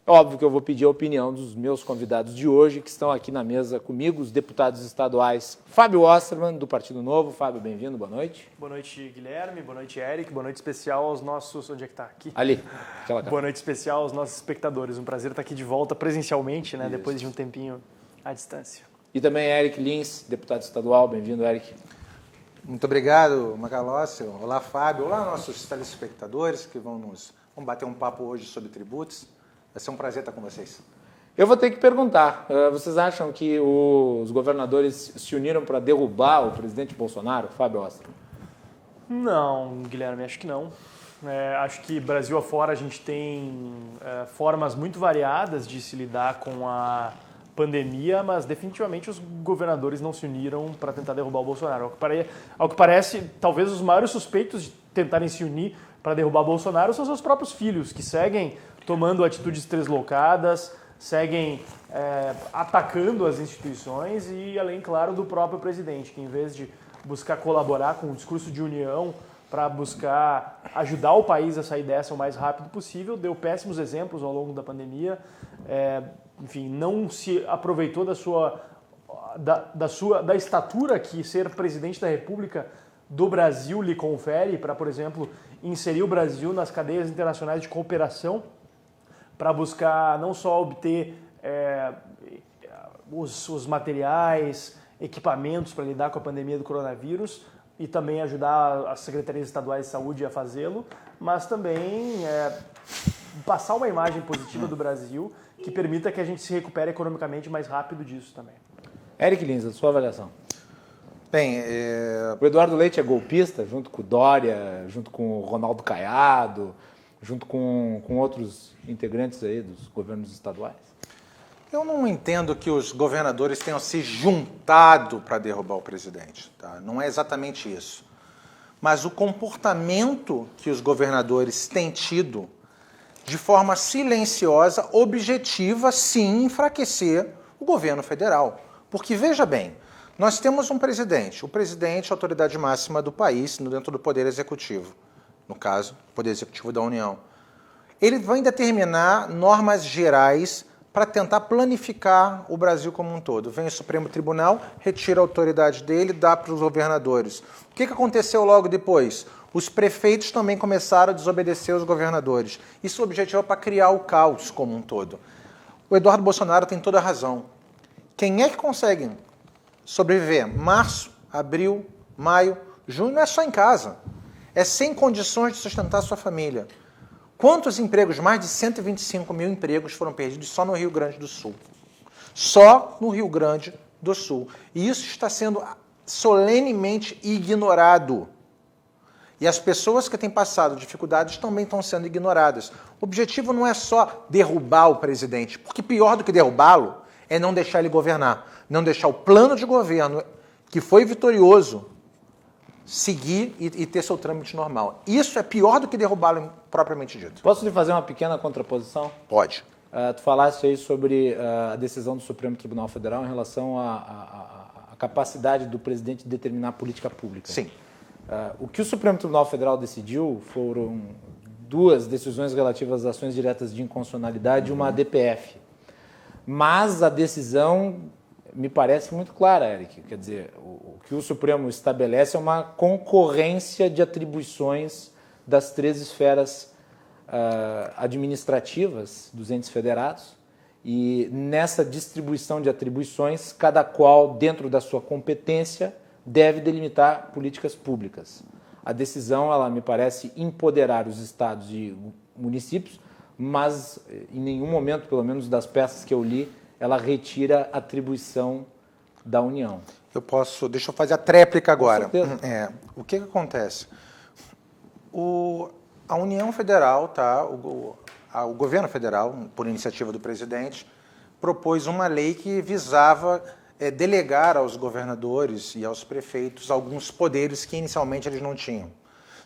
É óbvio que eu vou pedir a opinião dos meus convidados de hoje, que estão aqui na mesa comigo, os deputados estaduais Fábio Osterman, do Partido Novo. Fábio, bem-vindo, boa noite. Boa noite, Guilherme. Boa noite, Eric. Boa noite especial aos nossos... Onde é que tá? Aqui. Ali, aquela cara. Boa noite especial aos nossos espectadores. Um prazer estar aqui de volta presencialmente, né? Depois de um tempinho à distância. E também Eric Lins, deputado estadual. Bem-vindo, Eric. Muito obrigado, Magalhães. Olá, Fábio. Olá, nossos telespectadores que vamos bater um papo hoje sobre tributos. Vai ser um prazer estar com vocês. Eu vou ter que perguntar, vocês acham que os governadores se uniram para derrubar o presidente Bolsonaro, Fábio Osterman? Não, Guilherme, acho que não. Acho que Brasil afora a gente tem formas muito variadas de se lidar com a pandemia, mas definitivamente os governadores não se uniram para tentar derrubar o Bolsonaro. Ao que parece, talvez os maiores suspeitos de tentarem se unir para derrubar Bolsonaro são seus próprios filhos, que seguem tomando atitudes treslocadas, seguem atacando as instituições e, além, claro, do próprio presidente, que em vez de buscar colaborar com o discurso de união para buscar ajudar o país a sair dessa o mais rápido possível, deu péssimos exemplos ao longo da pandemia, enfim, não se aproveitou da estatura que ser presidente da República do Brasil lhe confere para, por exemplo, inserir o Brasil nas cadeias internacionais de cooperação para buscar não só obter os materiais, equipamentos para lidar com a pandemia do coronavírus e também ajudar as secretarias estaduais de saúde a fazê-lo, mas também passar uma imagem positiva do Brasil que permita que a gente se recupere economicamente mais rápido disso também. Eric Lins, a sua avaliação? Bem, O Eduardo Leite é golpista, junto com o Dória, junto com o Ronaldo Caiado, junto com outros integrantes aí dos governos estaduais? eu não entendo que os governadores tenham se juntado para derrubar o presidente. Tá? Não é exatamente isso. Mas o comportamento que os governadores têm tido, de forma silenciosa, objetiva, sim, enfraquecer o governo federal. Porque, veja bem, nós temos um presidente. O presidente é a autoridade máxima do país, dentro do Poder Executivo. No caso, Poder Executivo da União. Ele vai determinar normas gerais para tentar planificar o Brasil como um todo. Vem o Supremo Tribunal, retira a autoridade dele, dá para os governadores. O que aconteceu logo depois? Os prefeitos também começaram a desobedecer os governadores. Isso é o objetivo para criar o caos como um todo. O Eduardo Bolsonaro tem toda a razão. Quem é que consegue sobreviver? Março, abril, maio, junho, não é só em casa. É sem condições de sustentar a sua família. Quantos empregos? Mais de 125 mil empregos foram perdidos só no Rio Grande do Sul. Só no Rio Grande do Sul. E isso está sendo solenemente ignorado. E as pessoas que têm passado dificuldades também estão sendo ignoradas. O objetivo não é só derrubar o presidente, porque pior do que derrubá-lo é não deixar ele governar. Não deixar o plano de governo, que foi vitorioso, seguir e ter seu trâmite normal. Isso é pior do que derrubá-lo propriamente dito. Posso lhe fazer uma pequena contraposição? Pode. Tu falaste aí sobre a decisão do Supremo Tribunal Federal em relação à capacidade do presidente de determinar a política pública. Sim. O que o Supremo Tribunal Federal decidiu foram duas decisões relativas às ações diretas de inconstitucionalidade e uma ADPF. Mas a decisão me parece muito clara, Eric. Quer dizer, o que o Supremo estabelece é uma concorrência de atribuições das três esferas administrativas dos entes federados. E nessa distribuição de atribuições, cada qual, dentro da sua competência, deve delimitar políticas públicas. A decisão, ela me parece empoderar os estados e municípios, mas em nenhum momento, pelo menos das peças que eu li, ela retira atribuição da União. Deixa eu fazer a tréplica agora. Com certeza. O que acontece? A União Federal, o governo federal, por iniciativa do presidente, propôs uma lei que visava delegar aos governadores e aos prefeitos alguns poderes que inicialmente eles não tinham.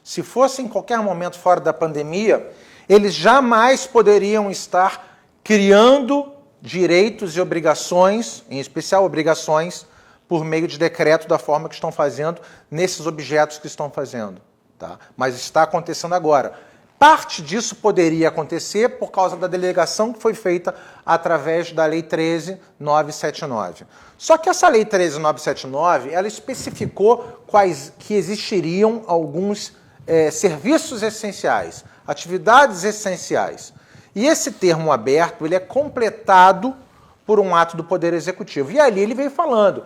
Se fosse em qualquer momento fora da pandemia, eles jamais poderiam estar criando direitos e obrigações, em especial obrigações, por meio de decreto da forma que estão fazendo nesses objetos que estão fazendo. Tá? Mas está acontecendo agora. Parte disso poderia acontecer por causa da delegação que foi feita através da Lei 13.979. Só que essa Lei 13.979, ela especificou que existiriam alguns serviços essenciais, atividades essenciais. E esse termo aberto, ele é completado por um ato do Poder Executivo. E ali ele veio falando,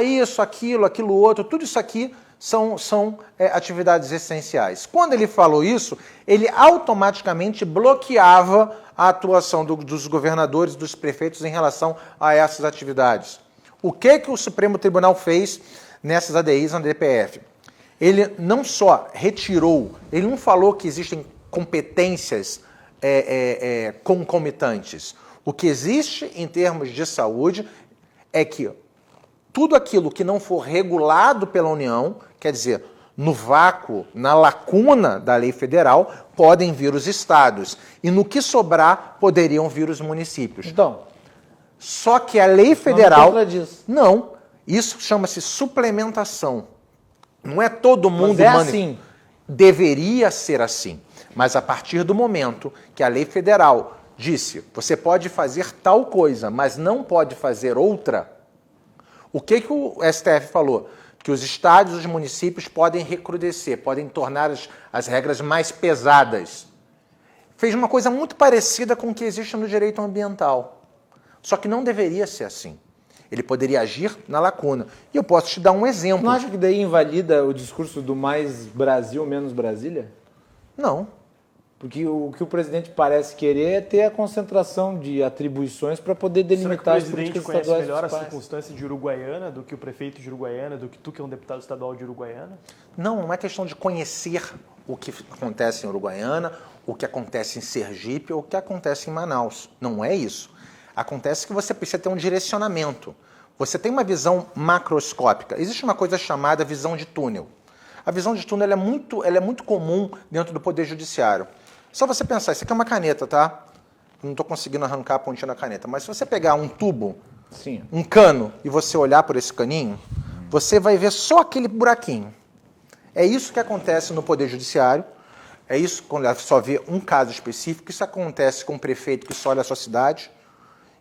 isso, aquilo outro, tudo isso aqui são atividades essenciais. Quando ele falou isso, ele automaticamente bloqueava a atuação dos governadores, dos prefeitos em relação a essas atividades. O que o Supremo Tribunal fez nessas ADIs na DPF? Ele não só retirou, ele não falou que existem competências concomitantes. O que existe em termos de saúde é que tudo aquilo que não for regulado pela União, quer dizer, no vácuo, na lacuna da lei federal, podem vir os estados. E no que sobrar, poderiam vir os municípios. Então, só que a lei federal... Não, isso chama-se suplementação. Não é todo mundo... Mas assim. Deveria ser assim. Mas a partir do momento que a lei federal disse, você pode fazer tal coisa, mas não pode fazer outra... O que o STF falou? Que os estados e os municípios podem recrudescer, podem tornar as regras mais pesadas. Fez uma coisa muito parecida com o que existe no direito ambiental. Só que não deveria ser assim. Ele poderia agir na lacuna. E eu posso te dar um exemplo. Não acha que daí invalida o discurso do mais Brasil, menos Brasília? Não. Porque o que o presidente parece querer é ter a concentração de atribuições para poder delimitar as políticas estaduais. Será que o presidente conhece melhor a circunstância de Uruguaiana do que o prefeito de Uruguaiana, do que tu, que é um deputado estadual de Uruguaiana? Não é questão de conhecer o que acontece em Uruguaiana, o que acontece em Sergipe ou o que acontece em Manaus. Não é isso. Acontece que você precisa ter um direcionamento. Você tem uma visão macroscópica. Existe uma coisa chamada visão de túnel. A visão de túnel ela é muito comum dentro do Poder Judiciário. Só você pensar, isso aqui é uma caneta, tá? Eu não estou conseguindo arrancar a pontinha da caneta, mas se você pegar um tubo, Sim, um cano, e você olhar por esse caninho, você vai ver só aquele buraquinho. É isso que acontece no Poder Judiciário, é isso quando ela só vê um caso específico, isso acontece com o prefeito que só olha a sua cidade,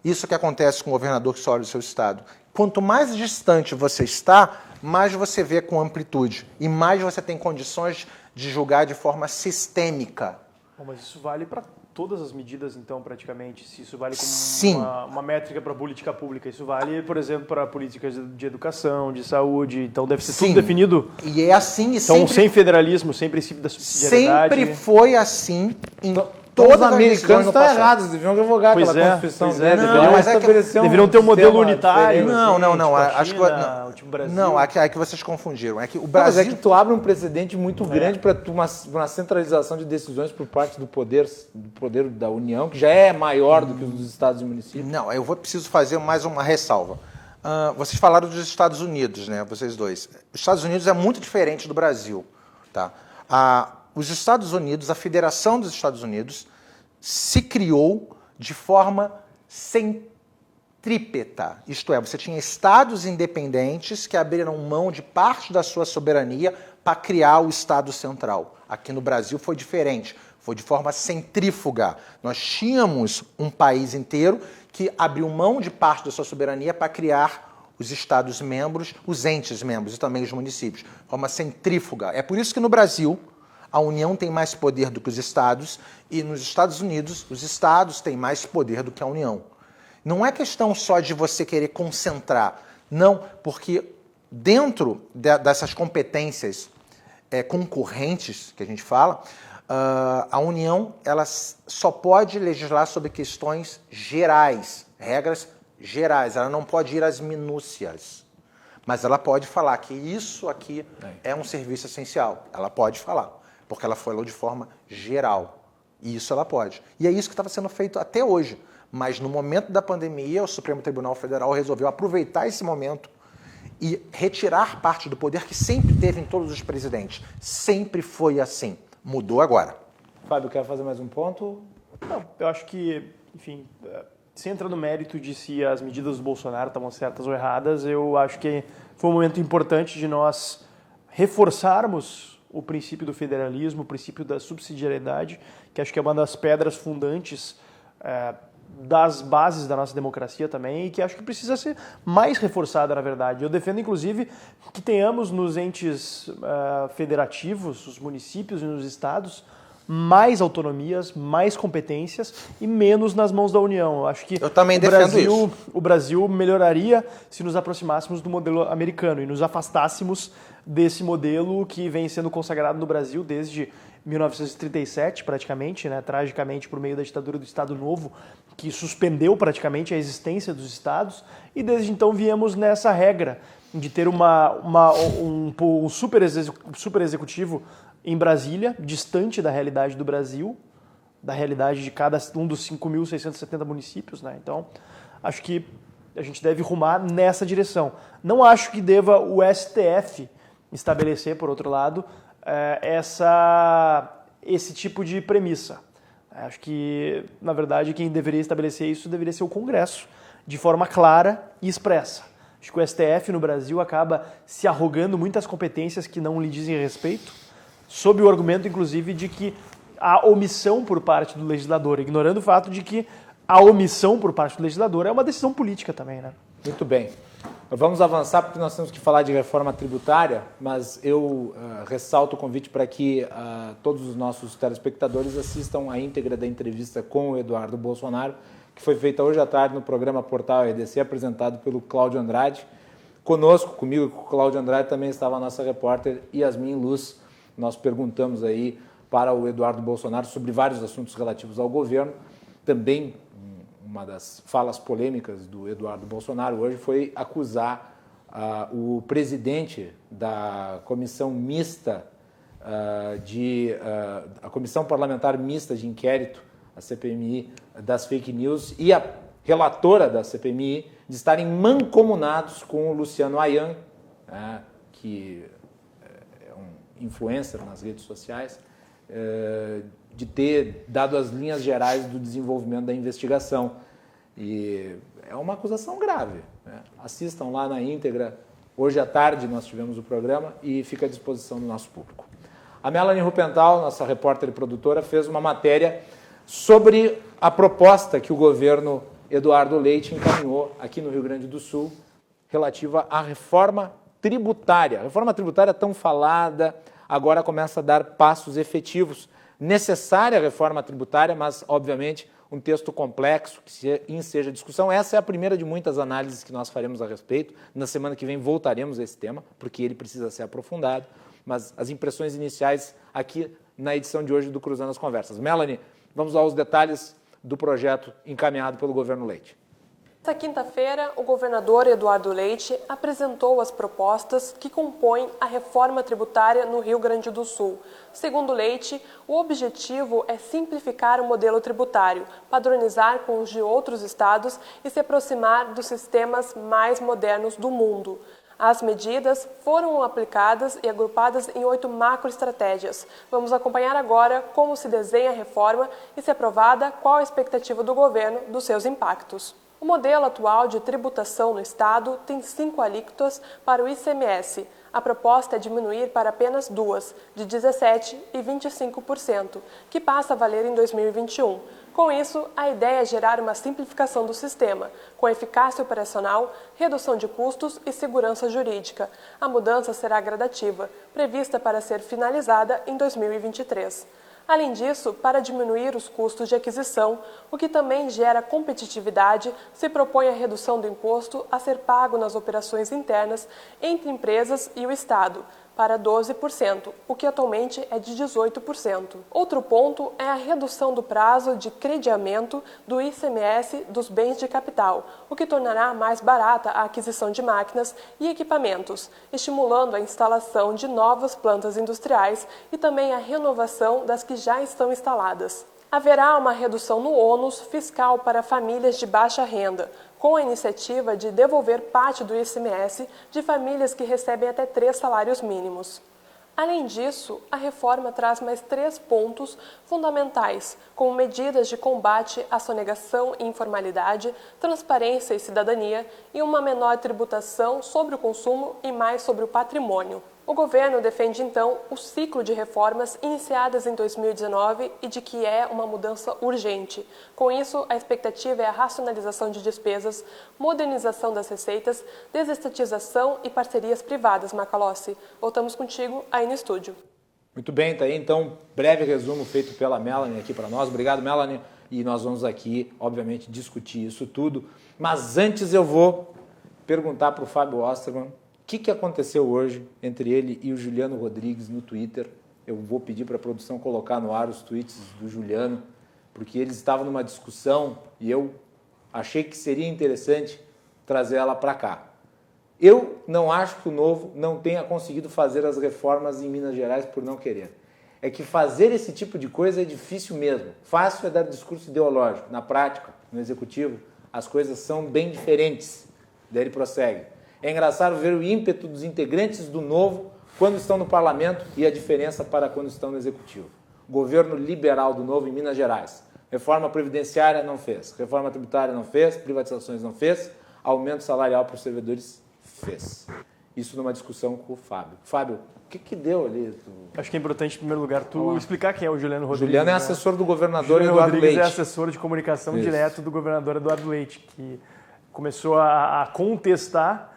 isso que acontece com o governador que só olha o seu estado. Quanto mais distante você está, mais você vê com amplitude e mais você tem condições de julgar de forma sistêmica. Bom, mas isso vale para todas as medidas, então, praticamente? Se isso vale como Sim. uma métrica para a política pública, isso vale, por exemplo, para políticas de educação, de saúde, então deve ser tudo definido. E é assim e então, sempre... sem federalismo, sem princípio da subsidiariedade. Sempre foi assim em todos todas os as americanos decisões no estão passado. errados, deveriam revogar Pois aquela é, Constituição. pois é, deveriam mas é que estabelecer deveriam ter um modelo sistema unitário. diferente. Não, Tipo acho que... China, tipo Brasil. Não, é que vocês confundiram. É que o Não, Brasil... mas é que tu abre um precedente muito grande para uma centralização de decisões por parte do poder da União, que já é maior do que os dos estados e municípios. Não, preciso fazer mais uma ressalva. Vocês falaram dos Estados Unidos, né? Vocês dois. Os Estados Unidos é muito diferente do Brasil. Tá? Os Estados Unidos, a Federação dos Estados Unidos, se criou de forma centrípeta. Isto é, você tinha estados independentes que abriram mão de parte da sua soberania para criar o Estado Central. Aqui no Brasil foi diferente. Foi de forma centrífuga. Nós tínhamos um país inteiro que abriu mão de parte da sua soberania para criar os Estados-membros, os entes-membros e também os municípios. De forma centrífuga. É por isso que no Brasil a União tem mais poder do que os Estados e nos Estados Unidos os Estados têm mais poder do que a União. Não é questão só de você querer concentrar. Não, porque dentro dessas competências concorrentes que a gente fala, a União ela só pode legislar sobre questões gerais, regras gerais. Ela não pode ir às minúcias, mas ela pode falar que isso aqui é um serviço essencial. Ela pode falar, porque ela falou de forma geral. E isso ela pode. E é isso que estava sendo feito até hoje. Mas no momento da pandemia, o Supremo Tribunal Federal resolveu aproveitar esse momento e retirar parte do poder que sempre teve em todos os presidentes. Sempre foi assim. Mudou agora. Fábio, quer fazer mais um ponto? Não, eu acho que, enfim, se entra no mérito de se as medidas do Bolsonaro estavam certas ou erradas, eu acho que foi um momento importante de nós reforçarmos o princípio do federalismo, o princípio da subsidiariedade, que acho que é uma das pedras fundantes das bases da nossa democracia também, e que acho que precisa ser mais reforçada, na verdade. Eu defendo, inclusive, que tenhamos nos entes federativos, os municípios e nos estados, mais autonomias, mais competências e menos nas mãos da União. Eu acho que eu também defendo isso. O Brasil melhoraria se nos aproximássemos do modelo americano e nos afastássemos desse modelo que vem sendo consagrado no Brasil desde 1937, praticamente, né, tragicamente por meio da ditadura do Estado Novo, que suspendeu praticamente a existência dos estados, e desde então viemos nessa regra de ter um super executivo em Brasília, distante da realidade do Brasil, da realidade de cada um dos 5.670 municípios, né? Então, acho que a gente deve rumar nessa direção. Não acho que deva o STF estabelecer, por outro lado, esse tipo de premissa. Acho que, na verdade, quem deveria estabelecer isso deveria ser o Congresso, de forma clara e expressa. Acho que o STF no Brasil acaba se arrogando muitas competências que não lhe dizem respeito, sob o argumento, inclusive, de que há omissão por parte do legislador, ignorando o fato de que a omissão por parte do legislador é uma decisão política também, né? Muito bem. Vamos avançar porque nós temos que falar de reforma tributária, mas eu ressalto o convite para que todos os nossos telespectadores assistam a íntegra da entrevista com o Eduardo Bolsonaro, que foi feita hoje à tarde no programa Portal EDC, apresentado pelo Cláudio Andrade. Comigo e com o Cláudio Andrade também estava a nossa repórter Yasmin Luz. Nós perguntamos aí para o Eduardo Bolsonaro sobre vários assuntos relativos ao governo. Também uma das falas polêmicas do Eduardo Bolsonaro hoje foi acusar o presidente da comissão mista a comissão parlamentar mista de inquérito, a CPMI, das fake news, e a relatora da CPMI de estarem mancomunados com o Luciano Ayan, que influencer nas redes sociais, de ter dado as linhas gerais do desenvolvimento da investigação. E é uma acusação grave, né? Assistam lá na íntegra. Hoje à tarde nós tivemos o programa e fica à disposição do nosso público. A Melanie Rupental, nossa repórter e produtora, fez uma matéria sobre a proposta que o governo Eduardo Leite encaminhou aqui no Rio Grande do Sul, relativa à reforma tributária. A reforma tributária tão falada, agora começa a dar passos efetivos. Necessária a reforma tributária, mas, obviamente, um texto complexo que enseja discussão. Essa é a primeira de muitas análises que nós faremos a respeito. Na semana que vem voltaremos a esse tema, porque ele precisa ser aprofundado. Mas as impressões iniciais aqui na edição de hoje do Cruzando as Conversas. Melanie, vamos aos detalhes do projeto encaminhado pelo governo Leite. Nesta quinta-feira, o governador Eduardo Leite apresentou as propostas que compõem a reforma tributária no Rio Grande do Sul. Segundo Leite, o objetivo é simplificar o modelo tributário, padronizar com os de outros estados e se aproximar dos sistemas mais modernos do mundo. As medidas foram aplicadas e agrupadas em 8 macroestratégias. Vamos acompanhar agora como se desenha a reforma e, se aprovada, qual a expectativa do governo dos seus impactos. O modelo atual de tributação no Estado tem 5 alíquotas para o ICMS. A proposta é diminuir para apenas 2, de 17% e 25%, que passa a valer em 2021. Com isso, a ideia é gerar uma simplificação do sistema, com eficácia operacional, redução de custos e segurança jurídica. A mudança será gradativa, prevista para ser finalizada em 2023. Além disso, para diminuir os custos de aquisição, o que também gera competitividade, se propõe a redução do imposto a ser pago nas operações internas entre empresas e o Estado, para 12%, o que atualmente é de 18%. Outro ponto é a redução do prazo de crediamento do ICMS dos bens de capital, o que tornará mais barata a aquisição de máquinas e equipamentos, estimulando a instalação de novas plantas industriais e também a renovação das que já estão instaladas. Haverá uma redução no ônus fiscal para famílias de baixa renda, com a iniciativa de devolver parte do ICMS de famílias que recebem até 3 salários mínimos. Além disso, a reforma traz mais 3 pontos fundamentais, como medidas de combate à sonegação e informalidade, transparência e cidadania e uma menor tributação sobre o consumo e mais sobre o patrimônio. O governo defende, então, o ciclo de reformas iniciadas em 2019 e de que é uma mudança urgente. Com isso, a expectativa é a racionalização de despesas, modernização das receitas, desestatização e parcerias privadas, Macalossi. Voltamos contigo aí no estúdio. Muito bem, tá aí então, breve resumo feito pela Melanie aqui para nós. Obrigado, Melanie. E nós vamos aqui, obviamente, discutir isso tudo. Mas antes eu vou perguntar para o Fábio Osterman o que aconteceu hoje entre ele e o Juliano Rodrigues no Twitter. Eu vou pedir para a produção colocar no ar os tweets do Juliano, porque eles estavam numa discussão e eu achei que seria interessante trazer ela para cá. Eu não acho que o Novo não tenha conseguido fazer as reformas em Minas Gerais por não querer. É que fazer esse tipo de coisa é difícil mesmo. Fácil é dar discurso ideológico. Na prática, no Executivo, as coisas são bem diferentes. Daí ele prossegue. É engraçado ver o ímpeto dos integrantes do Novo quando estão no Parlamento e a diferença para quando estão no Executivo. Governo liberal do Novo em Minas Gerais. Reforma previdenciária não fez. Reforma tributária não fez. Privatizações não fez. Aumento salarial para os servidores fez. Isso numa discussão com o Fábio. Fábio, o que deu ali? Acho que é importante, em primeiro lugar, tu explicar quem é o Juliano Rodrigues. Juliano é assessor do governador Juliano Eduardo Rodrigues Leite. é assessor de comunicação direto do governador Eduardo Leite, que começou a contestar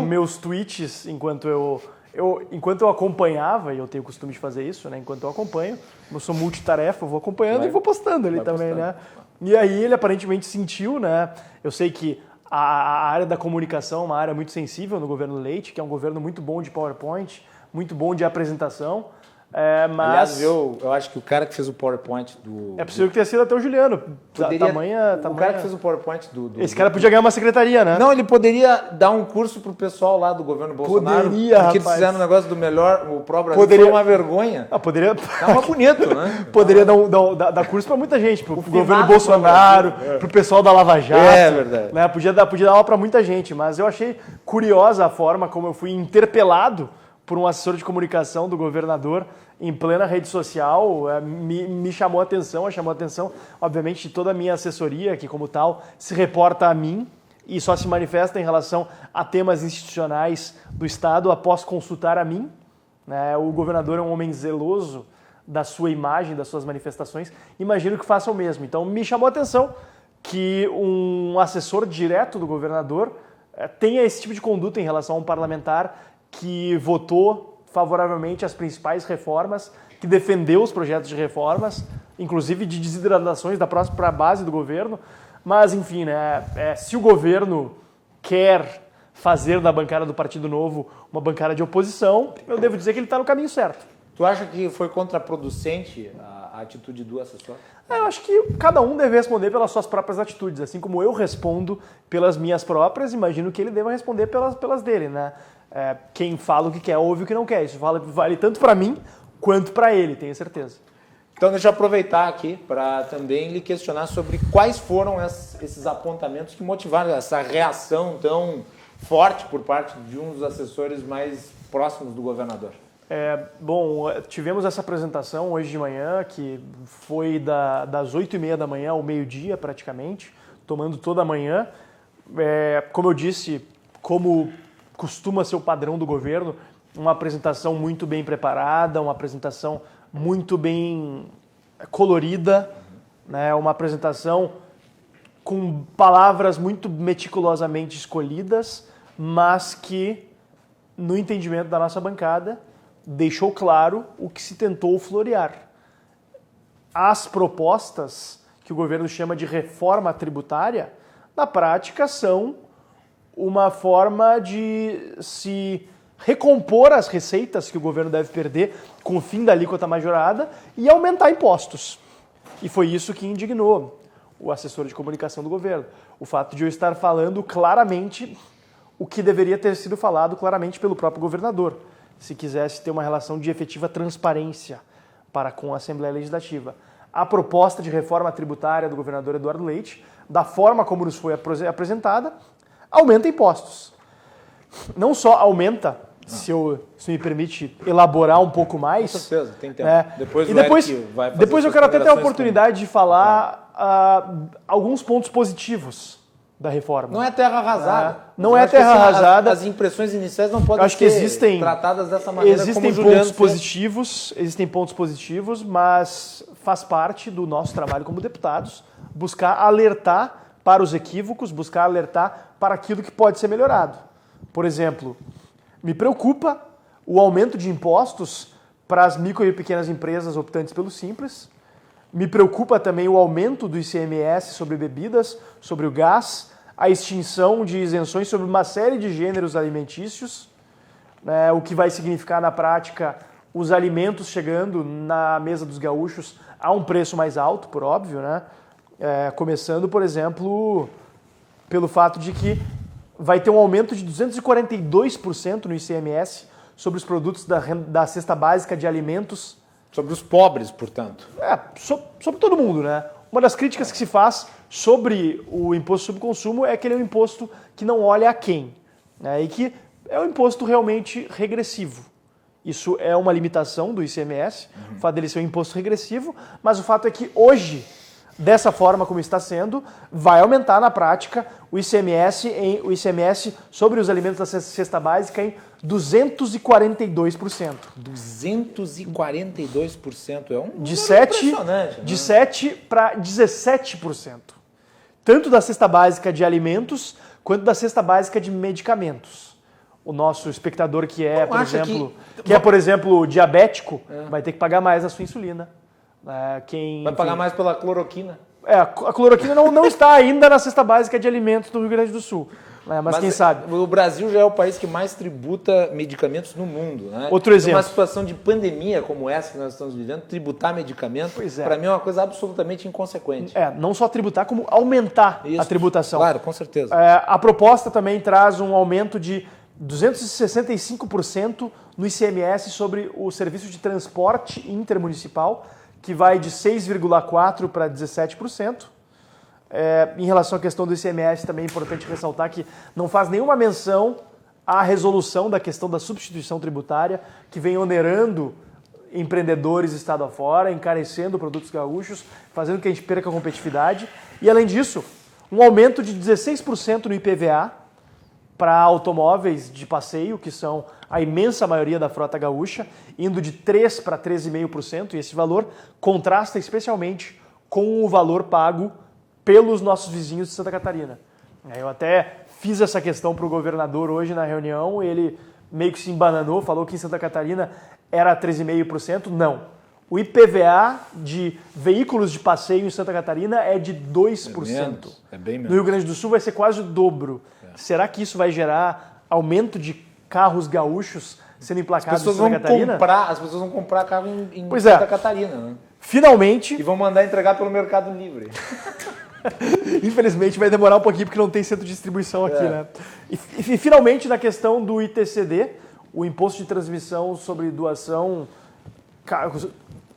meus tweets enquanto eu acompanhava, e eu tenho o costume de fazer isso, né? Enquanto eu acompanho, eu sou multitarefa, eu vou acompanhando e vou postando ali também, né? E aí ele aparentemente sentiu, né? Eu sei que a área da comunicação é uma área muito sensível no governo Leite, que é um governo muito bom de PowerPoint, muito bom de apresentação. Aliás, Mas eu acho que o cara que fez o PowerPoint do... é possível que tenha sido até o Juliano. O cara que fez o PowerPoint do... Esse cara podia ganhar uma secretaria, né? Não, ele poderia dar um curso pro pessoal lá do governo Bolsonaro. Poderia, porque eles fizeram um negócio do melhor, o Pro Brasil foi uma vergonha. Poderia... Tava bonito, né? Poderia dar curso pra muita gente, pro governo Bolsonaro, pro pessoal da Lava Jato. É verdade. Né? Podia dar aula pra muita gente, mas eu achei curiosa a forma como eu fui interpelado por um assessor de comunicação do governador em plena rede social. Me chamou a atenção, obviamente, de toda a minha assessoria, que como tal se reporta a mim e só se manifesta em relação a temas institucionais do Estado após consultar a mim. Né? O governador é um homem zeloso da sua imagem, das suas manifestações, imagino que faça o mesmo. Então me chamou a atenção que um assessor direto do governador tenha esse tipo de conduta em relação a um parlamentar que votou favoravelmente as principais reformas, que defendeu os projetos de reformas, inclusive de desidratações da própria base do governo. Mas, enfim, né, se o governo quer fazer da bancada do Partido Novo uma bancada de oposição, eu devo dizer que ele está no caminho certo. Tu acha que foi contraproducente a atitude do assessor? Eu acho que cada um deve responder pelas suas próprias atitudes. Assim como eu respondo pelas minhas próprias, imagino que ele deva responder pelas dele, né? Quem fala o que quer, ouve o que não quer. Isso vale tanto para mim quanto para ele, tenho certeza. Então deixa eu aproveitar aqui para também lhe questionar sobre quais foram esses apontamentos que motivaram essa reação tão forte por parte de um dos assessores mais próximos do governador. Bom, tivemos essa apresentação hoje de manhã, que foi das 8h30 da manhã ao meio-dia praticamente, tomando toda a manhã. Como eu disse, como costuma ser o padrão do governo, uma apresentação muito bem preparada, uma apresentação muito bem colorida, né? Uma apresentação com palavras muito meticulosamente escolhidas, mas que, no entendimento da nossa bancada, deixou claro o que se tentou florear. As propostas que o governo chama de reforma tributária, na prática são uma forma de se recompor as receitas que o governo deve perder com o fim da alíquota majorada e aumentar impostos. E foi isso que indignou o assessor de comunicação do governo. O fato de eu estar falando claramente o que deveria ter sido falado claramente pelo próprio governador, se quisesse ter uma relação de efetiva transparência para com a Assembleia Legislativa. A proposta de reforma tributária do governador Eduardo Leite, da forma como nos foi apresentada, aumenta impostos. Não só aumenta, se me permite elaborar um pouco mais. Com certeza, tem tempo. Depois eu quero até ter a oportunidade de falar alguns pontos positivos da reforma. Não é terra arrasada. Não Eu é acho que, terra assim, arrasada. As impressões iniciais não podem Acho que ser tratadas dessa maneira. Existem como o Juliano pontos positivos, mas faz parte do nosso trabalho como deputados buscar alertar para os equívocos, buscar alertar para aquilo que pode ser melhorado. Por exemplo, me preocupa o aumento de impostos para as micro e pequenas empresas optantes pelo Simples. Me preocupa também o aumento do ICMS sobre bebidas, sobre o gás, a extinção de isenções sobre uma série de gêneros alimentícios, né, o que vai significar na prática os alimentos chegando na mesa dos gaúchos a um preço mais alto, por óbvio, né? Começando, por exemplo, pelo fato de que vai ter um aumento de 242% no ICMS sobre os produtos da cesta básica de alimentos. Sobre os pobres, portanto. Sobre todo mundo, né? Uma das críticas que se faz sobre o imposto sobre consumo é que ele é um imposto que não olha a quem, né? E que é um imposto realmente regressivo. Isso é uma limitação do ICMS, o fato dele ser um imposto regressivo, mas o fato é que hoje, dessa forma como está sendo, vai aumentar na prática o ICMS sobre os alimentos da cesta básica em 242%. 242% é um de impressionante. De 7 para 17%. Tanto da cesta básica de alimentos, quanto da cesta básica de medicamentos. O nosso espectador que é, por exemplo, diabético, vai ter que pagar mais a sua insulina. Vai pagar mais pela cloroquina. A cloroquina não está ainda na cesta básica de alimentos do Rio Grande do Sul. Mas quem sabe? O Brasil já é o país que mais tributa medicamentos no mundo. Né? Outro exemplo. Uma situação de pandemia como essa que nós estamos vivendo, tributar medicamento, para mim é uma coisa absolutamente inconsequente. Não só tributar, como aumentar a tributação. Claro, com certeza. A proposta também traz um aumento de 265% no ICMS sobre o serviço de transporte intermunicipal, que vai de 6,4% para 17%. Em relação à questão do ICMS, também é importante ressaltar que não faz nenhuma menção à resolução da questão da substituição tributária, que vem onerando empreendedores estado afora, encarecendo produtos gaúchos, fazendo que a gente perca a competitividade. E, além disso, um aumento de 16% no IPVA para automóveis de passeio, que são a imensa maioria da frota gaúcha, indo de 3% para 13,5%, e esse valor contrasta especialmente com o valor pago pelos nossos vizinhos de Santa Catarina. Eu até fiz essa questão para o governador hoje na reunião, ele meio que se embananou, falou que em Santa Catarina era 13,5%. Não. O IPVA de veículos de passeio em Santa Catarina é de 2%. É bem menos. No Rio Grande do Sul vai ser quase o dobro. Será que isso vai gerar aumento de carros gaúchos sendo emplacados em Santa Catarina? As pessoas vão comprar carro em Santa Catarina. Né? Finalmente... E vão mandar entregar pelo Mercado Livre. Infelizmente vai demorar um pouquinho porque não tem centro de distribuição aqui, né? E finalmente na questão do ITCD, o Imposto de Transmissão sobre Doação,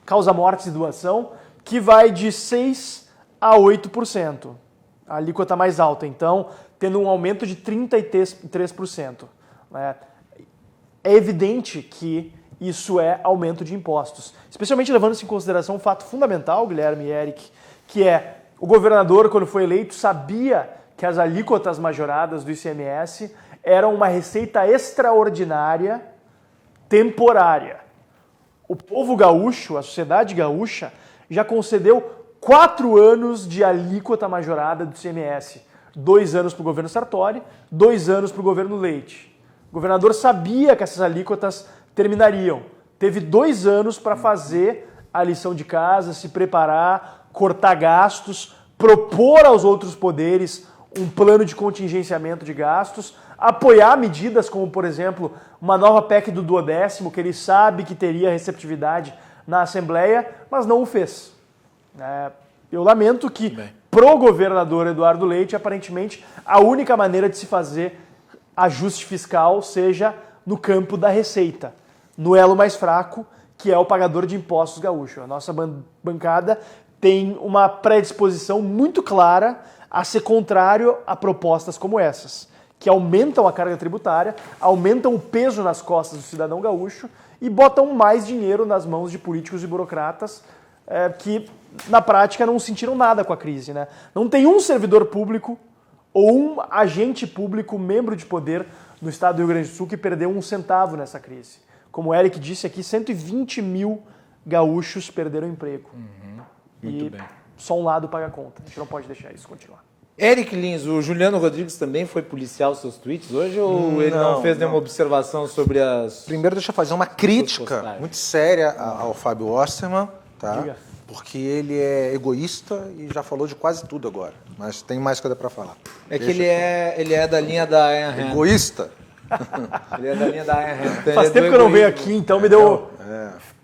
Causa Mortes e Doação, que vai de 6% a 8%. A alíquota mais alta, então, tendo um aumento de 33%. É evidente que isso é aumento de impostos. Especialmente levando-se em consideração um fato fundamental, Guilherme e Eric, que é o governador, quando foi eleito, sabia que as alíquotas majoradas do ICMS eram uma receita extraordinária, temporária. O povo gaúcho, a sociedade gaúcha, já concedeu 4 anos de alíquota majorada do ICMS. 2 anos para o governo Sartori, 2 anos para o governo Leite. O governador sabia que essas alíquotas terminariam. Teve 2 anos para fazer a lição de casa, se preparar, cortar gastos, propor aos outros poderes um plano de contingenciamento de gastos, apoiar medidas como, por exemplo, uma nova PEC do 12º, que ele sabe que teria receptividade na Assembleia, mas não o fez. Eu lamento que, pro governador Eduardo Leite, aparentemente, a única maneira de se fazer ajuste fiscal seja no campo da receita, no elo mais fraco, que é o pagador de impostos gaúcho. A nossa bancada tem uma predisposição muito clara a ser contrário a propostas como essas, que aumentam a carga tributária, aumentam o peso nas costas do cidadão gaúcho e botam mais dinheiro nas mãos de políticos e burocratas que, na prática, não sentiram nada com a crise. Né? Não tem um servidor público ou um agente público, membro de poder no estado do Rio Grande do Sul que perdeu um centavo nessa crise. Como o Eric disse aqui, 120 mil gaúchos perderam o emprego. Muito bem. Só um lado paga a conta. A gente não pode deixar isso continuar. Eric Lins, o Juliano Rodrigues também foi policiar os seus tweets hoje ou ele não fez nenhuma observação sobre as... Primeiro, deixa eu fazer uma crítica postagens. muito séria ao Fábio Osterman, tá? Diga. Porque ele é egoísta e já falou de quase tudo agora. Mas tem mais coisa para falar. É que ele é da linha da Ayn Rand. Egoísta? Ele é da linha da Ayn Rand. Então Faz ele é do tempo que eu não venho egoísmo. aqui, então me deu...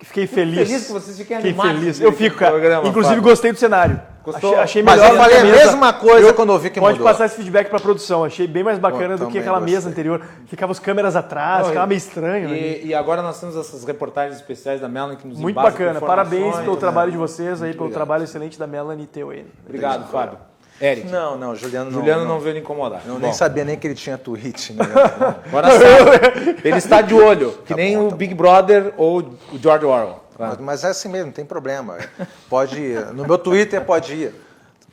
Fiquei feliz. Feliz que vocês fiquem Fiquei animados. feliz. com Eu esse fico, cara. programa, Inclusive, Fábio. gostei do cenário. Gostou? Achei Mas melhor eu falei que a mesa. mesma coisa quando eu vi que Pode mudou. passar esse feedback pra produção. Achei bem mais bacana do que também aquela mesa gostei. anterior. Ficava as câmeras atrás, Não, ficava meio estranho. né? E agora nós temos essas reportagens especiais da Melanie que nos Muito embasam com bacana. Parabéns informações, pelo né? trabalho de vocês aí, pelo obrigado. trabalho excelente da Melanie e teu ele. Obrigado, Fábio. Eric. Não, Juliano não. Juliano não veio lhe incomodar. Eu Bom, nem sabia nem que ele tinha tweet, né? agora sabe. Ele está de olho, que nem o Big Brother ou o George Orwell. Tá? Mas é assim mesmo, não tem problema. Pode ir. No meu Twitter pode ir.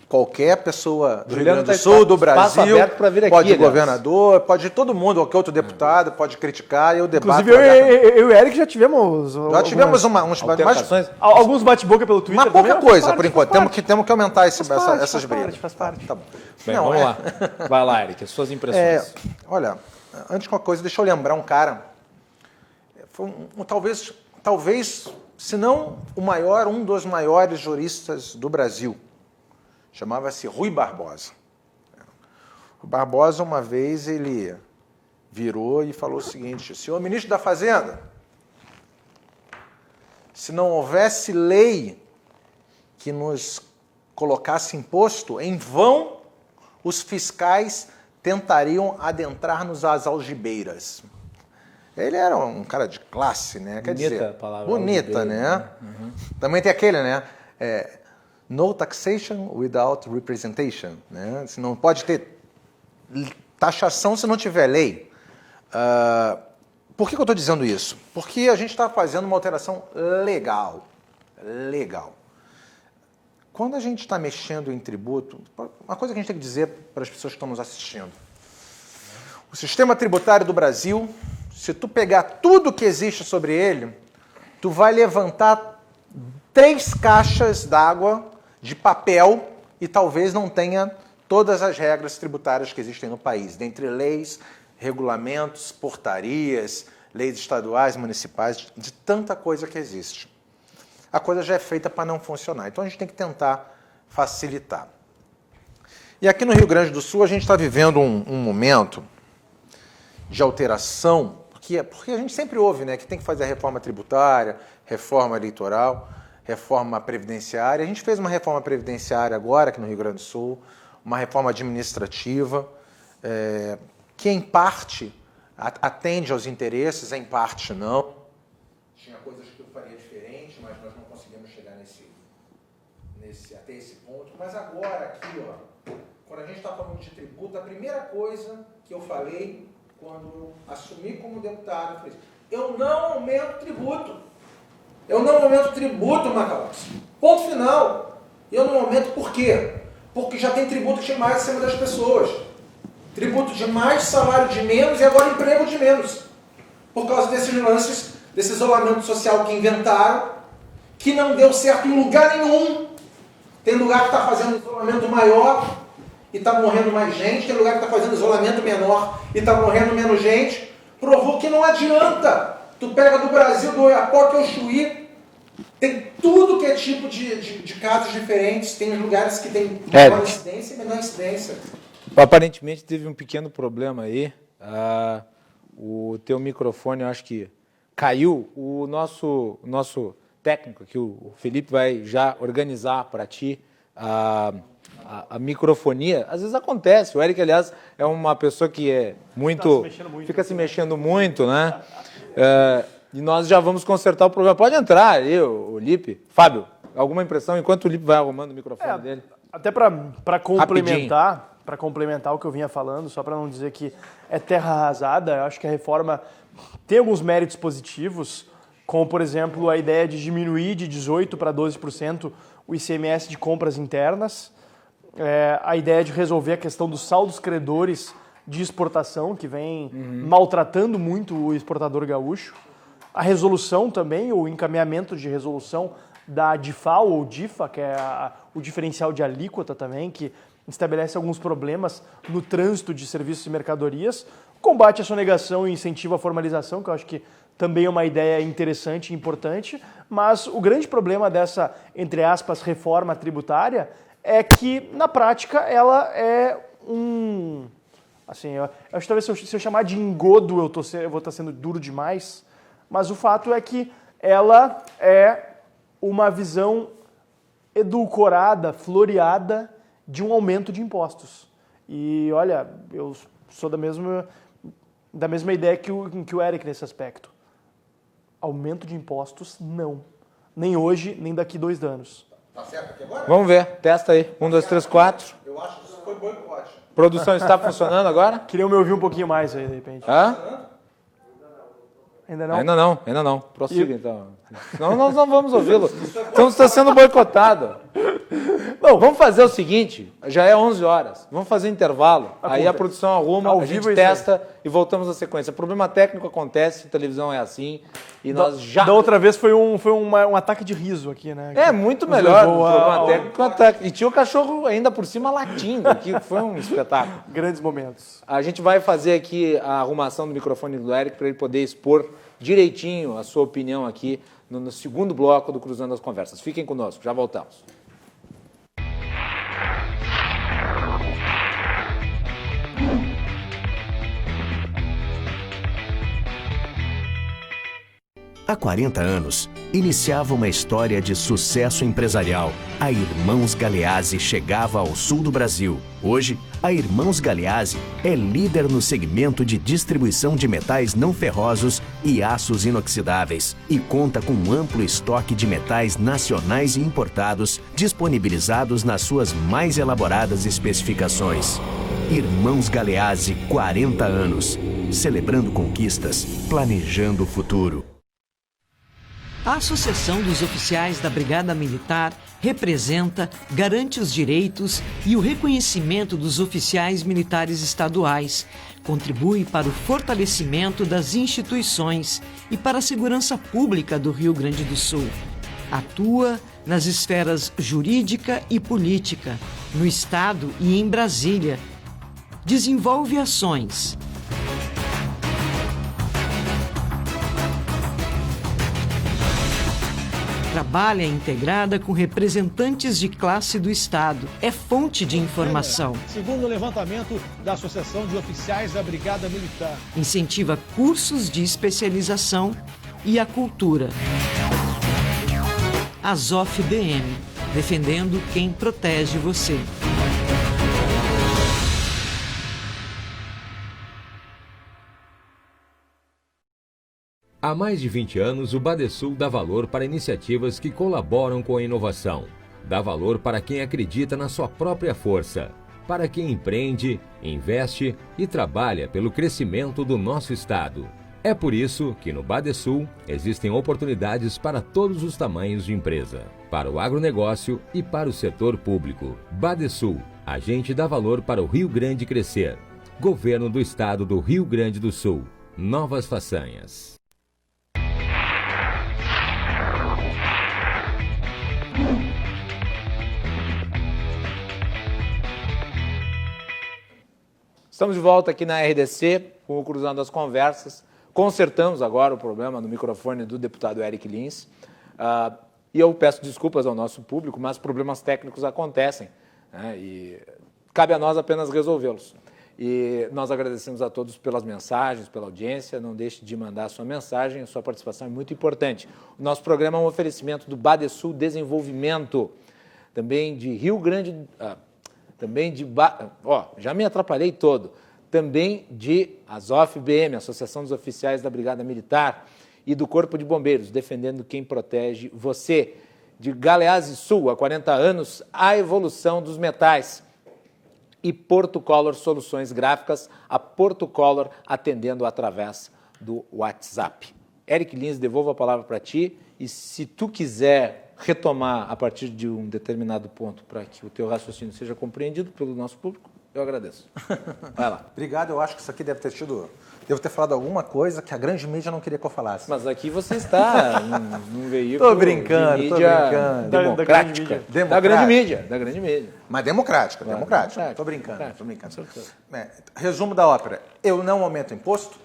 Qualquer pessoa do Rio Juliano Grande do tá Sul, do espaço Brasil, aberto pra vir aqui, pode ir aliás. governador, pode ir todo mundo, qualquer outro deputado, pode criticar, eu debato. Inclusive, eu e o Eric já tivemos... Já tivemos uns Altercações? Alguns bate-boca pelo Twitter. mas pouca também, coisa, faz por parte, enquanto. faz parte. Temos que aumentar essas Faz brigas. parte, faz parte. Tá bom. Bem, Não, vamos lá. Vai lá, Eric, as suas impressões. Olha, antes de qualquer coisa, deixa eu lembrar um cara. Foi talvez, se não o maior, um dos maiores juristas do Brasil. Chamava-se Rui Barbosa. O Barbosa, uma vez, ele virou e falou o seguinte: senhor ministro da Fazenda, se não houvesse lei que nos colocasse imposto, em vão os fiscais tentariam adentrar-nos às algibeiras. Ele era um cara de classe, né? Quer Bonita dizer, a palavra bonita, algibeira, né? Também tem aquele, né? No taxation without representation, né? Se não pode ter taxação se não tiver lei. Por que eu estou dizendo isso? Porque a gente está fazendo uma alteração legal. Legal. Quando a gente está mexendo em tributo, uma coisa que a gente tem que dizer para as pessoas que estão nos assistindo. O sistema tributário do Brasil, se tu pegar tudo que existe sobre ele, tu vai levantar 3 caixas d'água de papel e talvez não tenha todas as regras tributárias que existem no país, dentre leis, regulamentos, portarias, leis estaduais, municipais, de tanta coisa que existe. A coisa já é feita para não funcionar. Então a gente tem que tentar facilitar. E aqui no Rio Grande do Sul a gente está vivendo um momento de alteração, porque a gente sempre ouve, né, que tem que fazer a reforma tributária, reforma eleitoral, reforma previdenciária. A gente fez uma reforma previdenciária agora aqui no Rio Grande do Sul, uma reforma administrativa, que em parte atende aos interesses, em parte não. Tinha coisas que eu faria diferente, mas nós não conseguimos chegar até esse ponto. Mas agora aqui, ó, quando a gente está falando de tributo, a primeira coisa que eu falei quando eu assumi como deputado, eu falei: eu não aumento tributo. Eu não aumento tributo, Macalós. Ponto final. Eu não aumento por quê? Porque já tem tributo de mais em cima das pessoas. Tributo de mais, salário de menos e agora emprego de menos. Por causa desses lances, desse isolamento social que inventaram, que não deu certo em lugar nenhum. Tem lugar que está fazendo isolamento maior e está morrendo mais gente. Tem lugar que está fazendo isolamento menor e está morrendo menos gente. Provou que não adianta. Tu pega do Brasil, do Oiapoque ao Chuí, tem tudo que é tipo de casos diferentes. Tem lugares que tem maior incidência e menor incidência. Aparentemente teve um pequeno problema aí. O teu microfone, eu acho que caiu. O nosso técnico aqui, o Felipe, vai já organizar para ti a microfonia. Às vezes acontece. O Eric, aliás, é uma pessoa que é muito... Fica se mexendo muito, né? E nós já vamos consertar o problema. Pode entrar aí, o Lipe. Fábio, alguma impressão enquanto o Lipe vai arrumando o microfone dele? Até para complementar o que eu vinha falando, só para não dizer que é terra arrasada, eu acho que a reforma tem alguns méritos positivos, como, por exemplo, a ideia de diminuir de 18% para 12% o ICMS de compras internas. a ideia de resolver a questão dos saldos credores de exportação, que vem maltratando muito o exportador gaúcho. A resolução também, o encaminhamento de resolução da DIFAL ou DIFA, que é o diferencial de alíquota também, que estabelece alguns problemas no trânsito de serviços e mercadorias. Combate à sonegação e incentiva a formalização, que eu acho que também é uma ideia interessante e importante, mas o grande problema dessa, entre aspas, reforma tributária é que, na prática, ela é assim, eu acho que talvez se eu chamar de engodo eu vou estar sendo duro demais, mas o fato é que ela é uma visão edulcorada, floreada de um aumento de impostos. E, olha, eu sou da mesma ideia que o Eric nesse aspecto. Aumento de impostos, não. Nem hoje, nem daqui 2 anos. Tá certo aqui agora? Vamos ver, testa aí. 1, 2, 3, 4. Eu acho que isso foi boicote. Produção está funcionando agora? Queria me ouvir um pouquinho mais aí, de repente. Hã? Ainda não? Ainda não. Prossiga, então. Senão nós não vamos ouvi-lo. Então você está sendo boicotado. Bom, vamos fazer o seguinte, já é 11 horas, vamos fazer intervalo, aí a produção arruma, a gente testa e voltamos à sequência. Problema técnico acontece, televisão é assim, e nós já... Da outra vez foi um ataque de riso aqui, né? É muito melhor o problema técnico ataque. E tinha o cachorro ainda por cima latindo, que foi um espetáculo. Grandes momentos. A gente vai fazer aqui a arrumação do microfone do Eric para ele poder expor direitinho a sua opinião aqui no segundo bloco do Cruzando as Conversas. Fiquem conosco, já voltamos. Há 40 anos, iniciava uma história de sucesso empresarial. A Irmãos Galeazzi chegava ao sul do Brasil. Hoje, a Irmãos Galeazzi é líder no segmento de distribuição de metais não ferrosos e aços inoxidáveis e conta com um amplo estoque de metais nacionais e importados disponibilizados nas suas mais elaboradas especificações. Irmãos Galeazzi, 40 anos. Celebrando conquistas, planejando o futuro. A Associação dos Oficiais da Brigada Militar representa, garante os direitos e o reconhecimento dos oficiais militares estaduais, contribui para o fortalecimento das instituições e para a segurança pública do Rio Grande do Sul. Atua nas esferas jurídica e política, no Estado e em Brasília. Desenvolve ações. Trabalha integrada com representantes de classe do Estado. É fonte de informação. Segundo o levantamento da Associação de Oficiais da Brigada Militar. Incentiva cursos de especialização e a cultura. ASOF-BM, defendendo quem protege você. Há mais de 20 anos, o Badesul dá valor para iniciativas que colaboram com a inovação. Dá valor para quem acredita na sua própria força, para quem empreende, investe e trabalha pelo crescimento do nosso estado. É por isso que no Badesul existem oportunidades para todos os tamanhos de empresa, para o agronegócio e para o setor público. Badesul, a gente dá valor para o Rio Grande crescer. Governo do Estado do Rio Grande do Sul. Novas façanhas. Estamos de volta aqui na RDC, com o Cruzando as Conversas. Consertamos agora o problema no microfone do deputado Eric Lins. E eu peço desculpas ao nosso público, mas problemas técnicos acontecem, né? E cabe a nós apenas resolvê-los. E nós agradecemos a todos pelas mensagens, pela audiência. Não deixe de mandar a sua mensagem, a sua participação é muito importante. O nosso programa é um oferecimento do Badesul Desenvolvimento, também de Rio Grande... também de... já me atrapalhei todo. Também de ASOF-BM, Associação dos Oficiais da Brigada Militar, e do Corpo de Bombeiros, defendendo quem protege você. De Galeazzi Sul, há 40 anos, a evolução dos metais. E Portocolor Soluções Gráficas, a Portocolor atendendo através do WhatsApp. Eric Lins, devolvo a palavra para ti, e se tu quiser retomar a partir de um determinado ponto para que o teu raciocínio seja compreendido pelo nosso público, eu agradeço. Vai lá. Obrigado, eu acho que isso aqui devo ter falado alguma coisa que a grande mídia não queria que eu falasse. Mas aqui você está num veículo Tô brincando, de tô mídia brincando. democrática. Da grande mídia. Mas democrática. Tô brincando. Resumo da ópera. Eu não aumento imposto,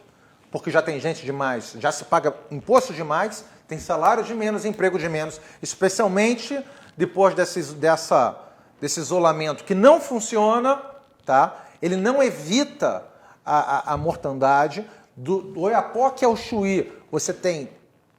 porque já tem gente demais, já se paga imposto demais, tem salário de menos, emprego de menos, especialmente depois desse isolamento que não funciona, tá? Ele não evita a mortandade. Do Oiapoque ao Chuí, você tem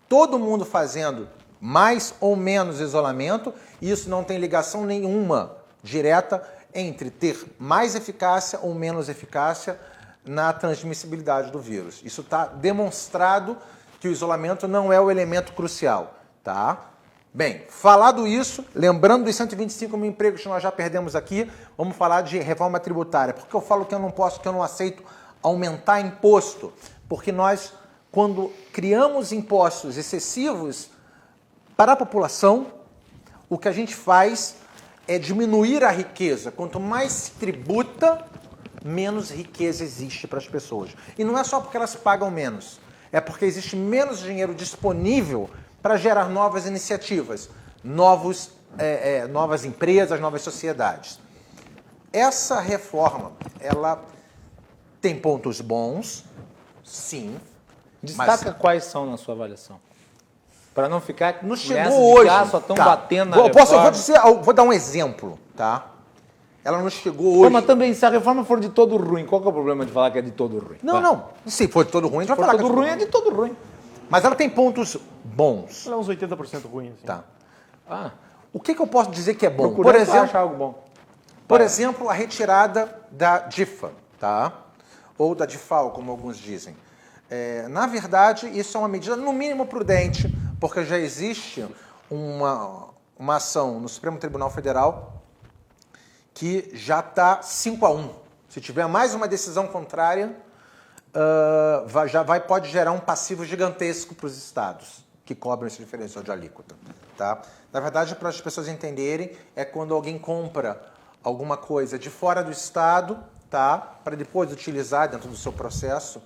todo mundo fazendo mais ou menos isolamento, e isso não tem ligação nenhuma direta entre ter mais eficácia ou menos eficácia na transmissibilidade do vírus. Isso está demonstrado que o isolamento não é o elemento crucial, tá? Bem, falado isso, lembrando dos 125 mil empregos que nós já perdemos aqui, vamos falar de reforma tributária. Por que eu falo que eu não aceito aumentar imposto? Porque nós, quando criamos impostos excessivos para a população, o que a gente faz é diminuir a riqueza. Quanto mais se tributa, menos riqueza existe para as pessoas. E não é só porque elas pagam menos, é porque existe menos dinheiro disponível para gerar novas iniciativas, novas empresas, novas sociedades. Essa reforma, ela tem pontos bons, sim. Destaca quais são na sua avaliação. Para não ficar não chegou hoje. Só estão batendo na reforma. Vou dar um exemplo, tá? Ela não chegou hoje. Mas também, se a reforma for de todo ruim, qual que é o problema de falar que é de todo ruim? Não. Se for de todo ruim, a gente vai falar que é de todo ruim. É de todo ruim. Mas ela tem pontos bons. Ela é uns 80% ruim, assim. Tá. O que eu posso dizer que é bom? Por exemplo, achar algo bom. Por exemplo, a retirada da DIFA, tá? Ou da DIFAL, como alguns dizem. Na verdade, isso é uma medida, no mínimo, prudente, porque já existe uma ação no Supremo Tribunal Federal que já está 5-1. Se tiver mais uma decisão contrária, pode gerar um passivo gigantesco para os estados que cobram esse diferencial de alíquota. Tá? Na verdade, para as pessoas entenderem, é quando alguém compra alguma coisa de fora do estado, tá? Para depois utilizar dentro do seu processo,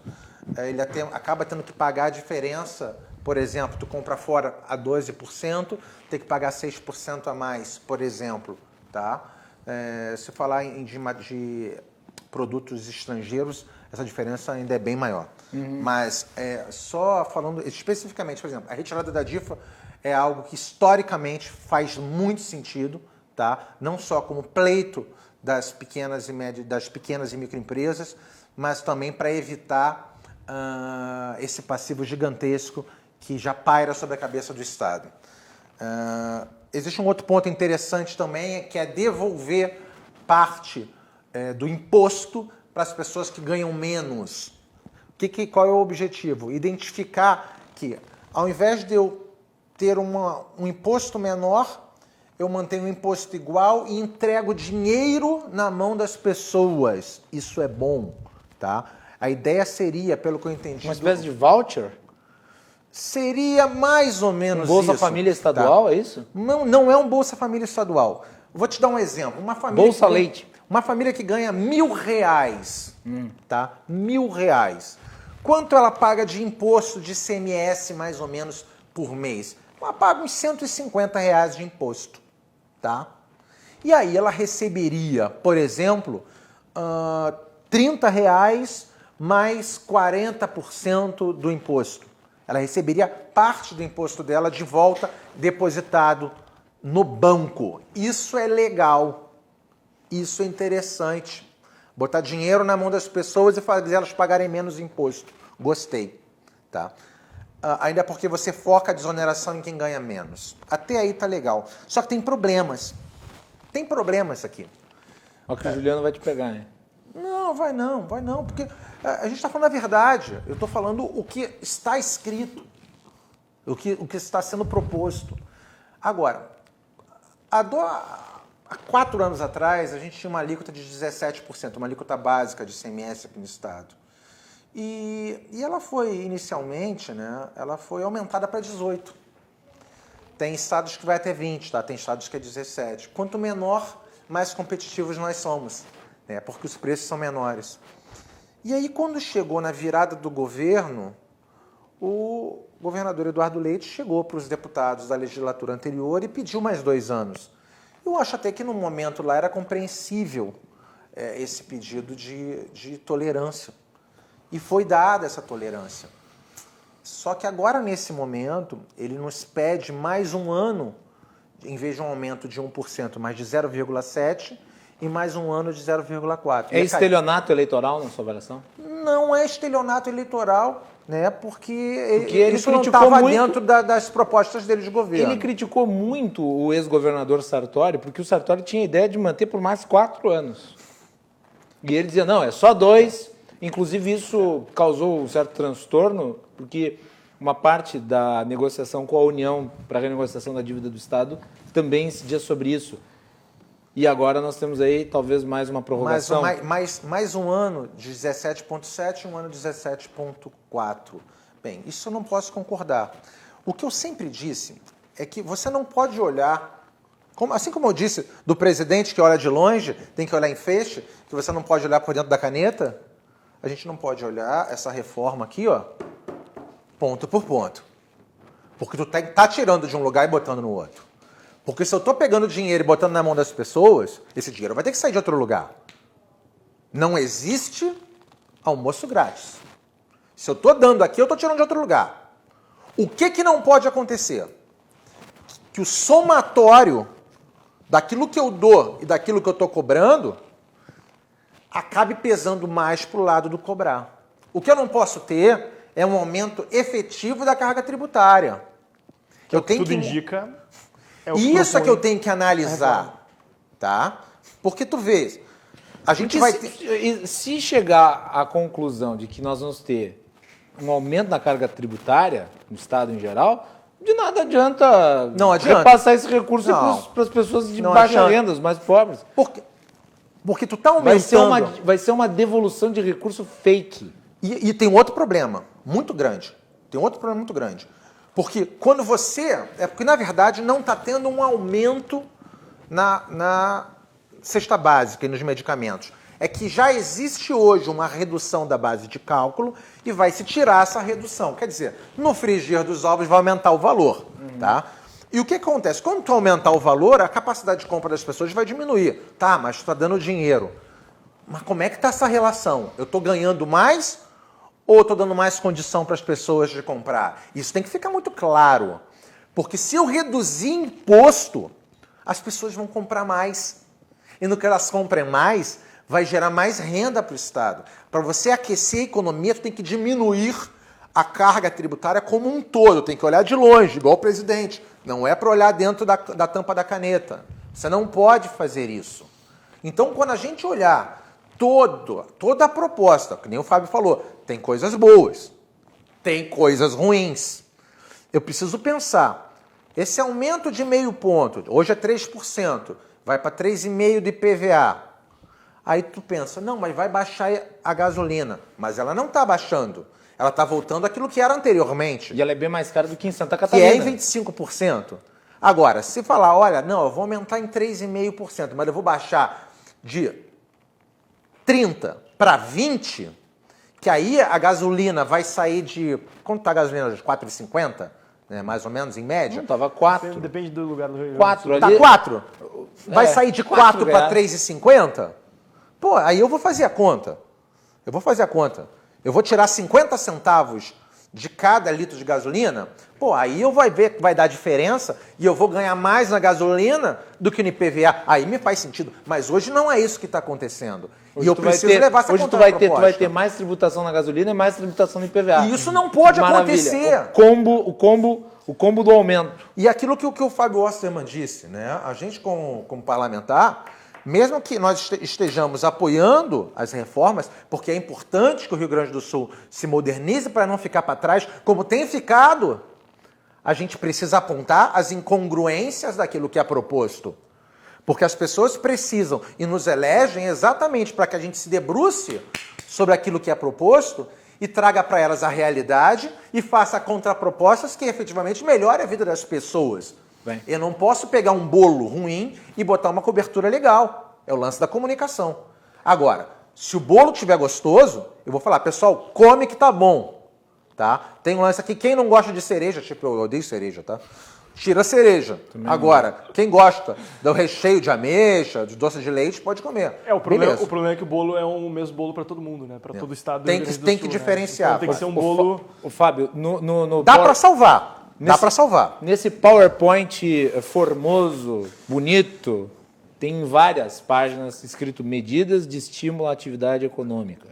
ele acaba tendo que pagar a diferença. Por exemplo, tu compra fora a 12%, tem que pagar 6% a mais, por exemplo. Tá? Se falar de produtos estrangeiros, essa diferença ainda é bem maior. Mas só falando especificamente, por exemplo, a retirada da DIFA é algo que historicamente faz muito sentido, tá? Não só como pleito das pequenas e microempresas, mas também para evitar esse passivo gigantesco que já paira sobre a cabeça do Estado. Existe um outro ponto interessante também, que é devolver parte do imposto para as pessoas que ganham menos. Qual é o objetivo? Identificar que, ao invés de eu ter um imposto menor, eu mantenho um imposto igual e entrego dinheiro na mão das pessoas. Isso é bom, tá? A ideia seria, pelo que eu entendi... Uma espécie de voucher? Seria mais ou menos isso. Bolsa Família Estadual, tá? É isso? Não é um Bolsa Família Estadual. Vou te dar um exemplo. Bolsa Leite. Uma família que ganha R$1.000, tá? R$1.000. Quanto ela paga de imposto de ICMS, mais ou menos, por mês? Ela paga uns R$150 de imposto, tá? E aí ela receberia, por exemplo, R$30 mais 40% do imposto. Ela receberia parte do imposto dela de volta depositado no banco. Isso é legal. Isso é interessante. Botar dinheiro na mão das pessoas e fazer elas pagarem menos imposto. Gostei. Tá? Ainda porque você foca a desoneração em quem ganha menos. Até aí tá legal. Só que tem problemas. Tem problemas aqui. Olha que o Juliano vai te pegar, hein? Não, vai não, porque a gente está falando a verdade. Eu estou falando o que está escrito, o que está sendo proposto. Agora, há 4 anos atrás, a gente tinha uma alíquota de 17%, uma alíquota básica de ICMS aqui no Estado. E ela foi, inicialmente, ela foi aumentada para 18%. Tem estados que vai até 20, tá? Tem estados que é 17. Quanto menor, mais competitivos nós somos, né? Porque os preços são menores. E aí, quando chegou na virada do governo, o governador Eduardo Leite chegou para os deputados da legislatura anterior e pediu mais 2 anos. Eu acho até que no momento lá era compreensível esse pedido de tolerância. E foi dada essa tolerância. Só que agora, nesse momento, ele nos pede mais 1 ano, em vez de um aumento de 1%, mais de 0,7%, e mais 1 ano de 0,4%. É estelionato eleitoral na sua avaliação? Não é estelionato eleitoral, né? Porque ele isso não criticou estava muito dentro das propostas dele de governo. Ele criticou muito o ex-governador Sartori, porque o Sartori tinha a ideia de manter por mais 4 anos. E ele dizia, não, é só 2. Inclusive, isso causou um certo transtorno, porque uma parte da negociação com a União para a renegociação da dívida do Estado também incidia sobre isso. E agora nós temos aí talvez mais uma prorrogação. Mais 1 ano de 17,7 e 1 ano de 17,4. Bem, isso eu não posso concordar. O que eu sempre disse é que você não pode olhar, assim como eu disse do presidente que olha de longe, tem que olhar em feixe, que você não pode olhar por dentro da caneta, a gente não pode olhar essa reforma aqui, ó, ponto por ponto. Porque tu tá tirando de um lugar e botando no outro. Porque se eu estou pegando dinheiro e botando na mão das pessoas, esse dinheiro vai ter que sair de outro lugar. Não existe almoço grátis. Se eu estou dando aqui, eu estou tirando de outro lugar. O que não pode acontecer? Que o somatório daquilo que eu dou e daquilo que eu estou cobrando acabe pesando mais para o lado do cobrar. O que eu não posso ter é um aumento efetivo da carga tributária. Eu tenho tudo indica... E isso é que eu tenho que analisar, tá? Porque tu vês, a gente vai ter... Se chegar à conclusão de que nós vamos ter um aumento na carga tributária no Estado em geral, de nada adianta, repassar esse recurso para as pessoas de baixa renda, os mais pobres. Porque tu tá aumentando... Vai ser uma devolução de recurso fake. E tem outro problema muito grande. Porque quando você... porque, na verdade, não está tendo um aumento na cesta básica e nos medicamentos. É que já existe hoje uma redução da base de cálculo e vai se tirar essa redução. Quer dizer, no frigir dos ovos vai aumentar o valor. Tá? E o que acontece? Quando tu aumentar o valor, a capacidade de compra das pessoas vai diminuir. Tá, mas tu está dando dinheiro. Mas como é que está essa relação? Eu estou ganhando mais... ou estou dando mais condição para as pessoas de comprar? Isso tem que ficar muito claro. Porque se eu reduzir imposto, as pessoas vão comprar mais. E no que elas comprem mais, vai gerar mais renda para o Estado. Para você aquecer a economia, tu tem que diminuir a carga tributária como um todo. Tem que olhar de longe, igual o presidente. Não é para olhar dentro da tampa da caneta. Você não pode fazer isso. Então, quando a gente olhar toda a proposta, que nem o Fábio falou, tem coisas boas, tem coisas ruins. Eu preciso pensar, esse aumento de 0,5 ponto, hoje é 3%, vai para 3,5% de IPVA. Aí tu pensa, não, mas vai baixar a gasolina. Mas ela não está baixando, ela está voltando àquilo que era anteriormente. E ela é bem mais cara do que em Santa Catarina. Que é em 25%. Agora, se falar, olha, não, eu vou aumentar em 3,5%, mas eu vou baixar de 30 para 20, que aí a gasolina vai sair de... Quanto está a gasolina? De 4,50? Né, mais ou menos, em média? Não, estava 4. Depende do lugar do Rio. 4 ali. Tá 4? Vai sair de 4 para 3,50? Pô, aí eu vou fazer a conta. Eu vou tirar 50 centavos de cada litro de gasolina, pô, aí eu vou ver que vai dar diferença e eu vou ganhar mais na gasolina do que no IPVA. Aí me faz sentido. Mas hoje não é isso que está acontecendo. Hoje e eu preciso levar essa conta. Hoje tu vai ter mais tributação na gasolina e mais tributação no IPVA. E isso não pode acontecer. O combo do aumento. E aquilo que o Fábio Osterman disse, né? A gente, como parlamentar, mesmo que nós estejamos apoiando as reformas, porque é importante que o Rio Grande do Sul se modernize para não ficar para trás, como tem ficado, a gente precisa apontar as incongruências daquilo que é proposto. Porque as pessoas precisam e nos elegem exatamente para que a gente se debruce sobre aquilo que é proposto e traga para elas a realidade e faça contrapropostas que efetivamente melhorem a vida das pessoas. Bem. Eu não posso pegar um bolo ruim e botar uma cobertura legal. É o lance da comunicação. Agora, se o bolo estiver gostoso, eu vou falar, pessoal, come que tá bom. Tá? Tem um lance aqui, quem não gosta de cereja, tipo, eu odeio cereja, tá? Tira a cereja. Agora, quem gosta do recheio de ameixa, de doce de leite, pode comer. O problema é que o bolo é o mesmo bolo para todo mundo, né? Para todo o estado do Rio Grande do Sul, tem que diferenciar. Então, tem que ser um bolo... O Fábio, Dá para salvar. Dá para salvar. Nesse PowerPoint formoso, bonito, tem várias páginas escrito medidas de estímulo à atividade econômica.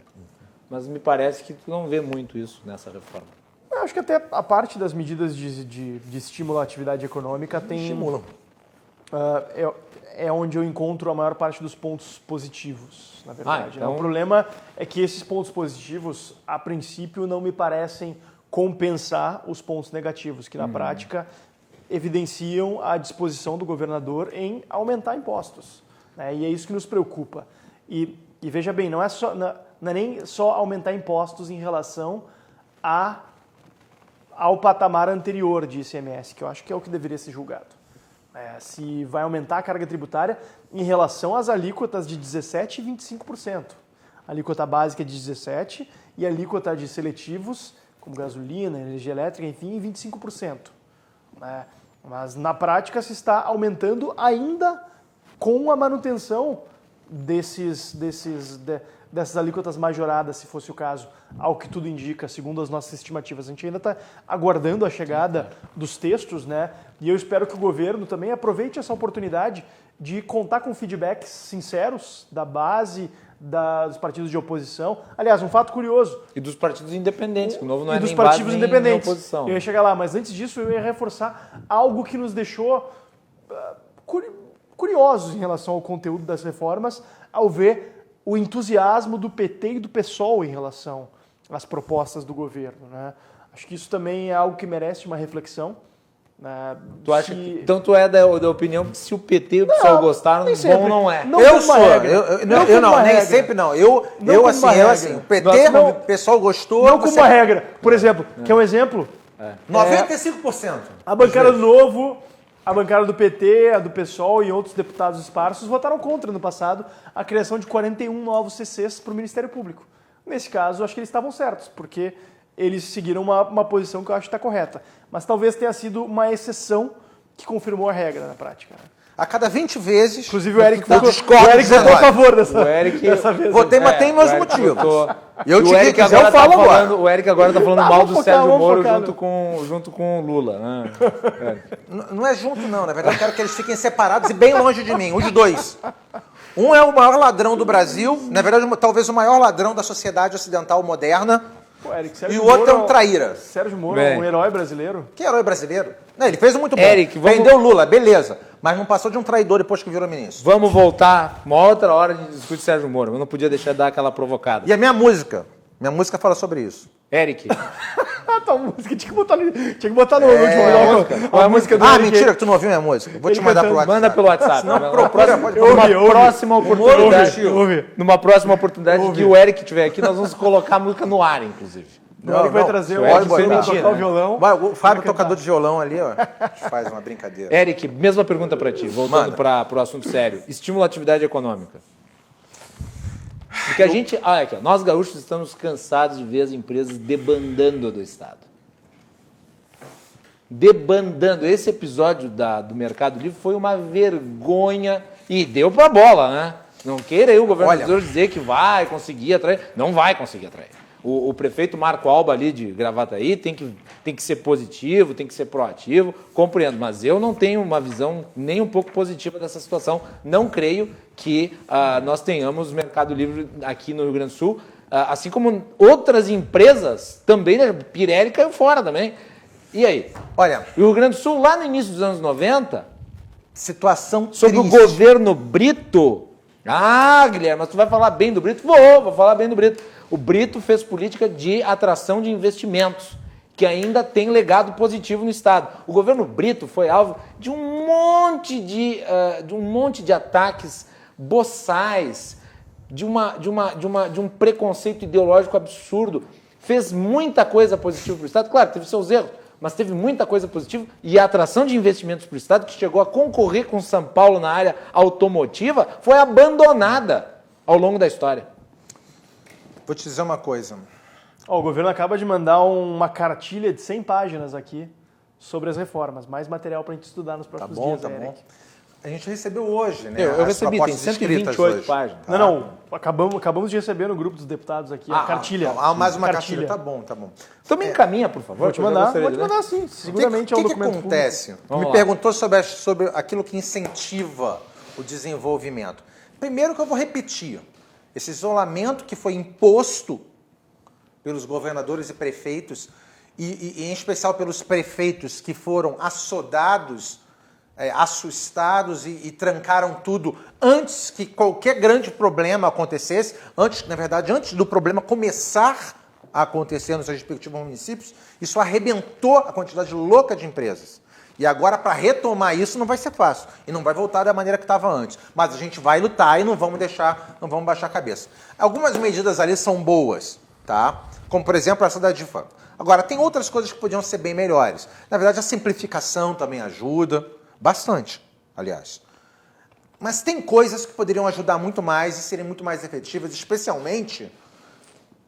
Mas me parece que tu não vê muito isso nessa reforma. Eu acho que até a parte das medidas de estímulo à atividade econômica tem... Estimulam. É onde eu encontro a maior parte dos pontos positivos, na verdade. então... O problema é que esses pontos positivos, a princípio, não me parecem compensar os pontos negativos, que na prática evidenciam a disposição do governador em aumentar impostos. Né? E é isso que nos preocupa. E veja bem, não é nem só aumentar impostos em relação ao patamar anterior de ICMS, que eu acho que é o que deveria ser julgado. Se vai aumentar a carga tributária em relação às alíquotas de 17% e 25%. A alíquota básica é de 17% e a alíquota de seletivos, como gasolina, energia elétrica, enfim, em 25%. Mas na prática se está aumentando ainda com a manutenção dessas alíquotas majoradas, se fosse o caso, ao que tudo indica, segundo as nossas estimativas. A gente ainda está aguardando a chegada dos textos, né? E eu espero que o governo também aproveite essa oportunidade de contar com feedbacks sinceros da base, dos partidos de oposição. Aliás, um fato curioso. E dos partidos independentes, que o Novo não é dos nem partidos base, independentes. nem oposição. Eu ia chegar lá, mas antes disso eu ia reforçar algo que nos deixou curiosos em relação ao conteúdo das reformas, ao ver o entusiasmo do PT e do PSOL em relação às propostas do governo. Né? Acho que isso também é algo que merece uma reflexão. Tu acha que, então tu é da opinião que se o PT e o PSOL gostaram, bom não é? Eu sou. Eu não, nem sempre não. Eu assim, o PT, o pessoal gostou. Não como uma regra. Por exemplo, quer um exemplo? 95%. A bancada do Novo, a bancada do PT, a do PSOL e outros deputados esparsos votaram contra no passado a criação de 41 novos CCs para o Ministério Público. Nesse caso, acho que eles estavam certos, porque eles seguiram uma posição que eu acho que está correta. Mas talvez tenha sido uma exceção que confirmou a regra na prática. A cada 20 vezes... Inclusive o Eric votou a favor dessa vez. Votei, mas tem meus motivos. O Eric agora está falando mal do Sérgio Moro junto com o Lula. Né? Não é junto, não. Na verdade, eu quero que eles fiquem separados e bem longe de mim, os dois. Um é o maior ladrão do Brasil, na verdade, talvez o maior ladrão da sociedade ocidental moderna. Pô, Eric, e o outro é um traíra. Sérgio Moro é um herói brasileiro. Que herói brasileiro? Não, ele fez muito bom. Eric, Prendeu Lula, beleza. Mas não passou de um traidor depois que virou ministro. Vamos voltar, uma outra hora de discutir Sérgio Moro. Eu não podia deixar de dar aquela provocada. E a minha música? Minha música fala sobre isso. Eric. Tua música tinha que botar no último bloco. A música do Eric. Mentira que tu não ouviu minha música. Vou te mandar pro WhatsApp. Manda pelo WhatsApp. Numa próxima oportunidade que o Eric estiver aqui, nós vamos colocar a música no ar, inclusive. O Eric vai trazer o Eric para tocar o violão. O Fábio, tocador de violão ali, ó, a gente faz uma brincadeira. Eric, mesma pergunta para ti, voltando para o assunto sério. Estímulo à atividade econômica. Porque a gente, aqui, ó, nós gaúchos estamos cansados de ver as empresas debandando do Estado. Debandando. Esse episódio do Mercado Livre foi uma vergonha e deu pra bola, né? Não queira aí o governador dizer que vai conseguir atrair. Não vai conseguir atrair. O prefeito Marco Alba ali de Gravataí tem que ser positivo, tem que ser proativo, compreendo, mas eu não tenho uma visão nem um pouco positiva dessa situação. Não creio que nós tenhamos Mercado Livre aqui no Rio Grande do Sul, assim como outras empresas também, né? Pirelli caiu fora também. E aí? Olha, o Rio Grande do Sul, lá no início dos anos 90, situação sob o governo Brito. Guilherme, mas tu vai falar bem do Brito? Vou falar bem do Brito. O Brito fez política de atração de investimentos, que ainda tem legado positivo no Estado. O governo Brito foi alvo de um monte de ataques boçais, de um preconceito ideológico absurdo. Fez muita coisa positiva para o Estado. Claro, teve seus erros. mas teve muita coisa positiva e a atração de investimentos para o Estado, que chegou a concorrer com São Paulo na área automotiva, foi abandonada ao longo da história. Vou te dizer uma coisa. O governo acaba de mandar uma cartilha de 100 páginas aqui sobre as reformas. Mais material para a gente estudar nos próximos dias, Tá Eric. bom. A gente recebeu hoje, né? Eu as recebi, tem propostas escritas 128 hoje. páginas. Tá? Não, acabamos de receber no grupo dos deputados aqui a cartilha. Mais uma cartilha. Tá bom. Então me encaminha, por favor. Vou te mandar sim. Seguramente O é um que documento acontece? Vamos Me lá. perguntou sobre aquilo que incentiva o desenvolvimento. Primeiro que eu vou repetir, esse isolamento que foi imposto pelos governadores e prefeitos, e em especial pelos prefeitos que foram assodados, assustados e trancaram tudo antes que qualquer grande problema acontecesse, antes do problema começar a acontecer nos respectivos municípios, isso arrebentou a quantidade louca de empresas. E agora, para retomar isso, não vai ser fácil. E não vai voltar da maneira que estava antes. Mas a gente vai lutar e não vamos baixar a cabeça. Algumas medidas ali são boas, tá? Como, por exemplo, essa da DIFA. Agora, tem outras coisas que podiam ser bem melhores. Na verdade, a simplificação também ajuda. Bastante, aliás. Mas tem coisas que poderiam ajudar muito mais e serem muito mais efetivas, especialmente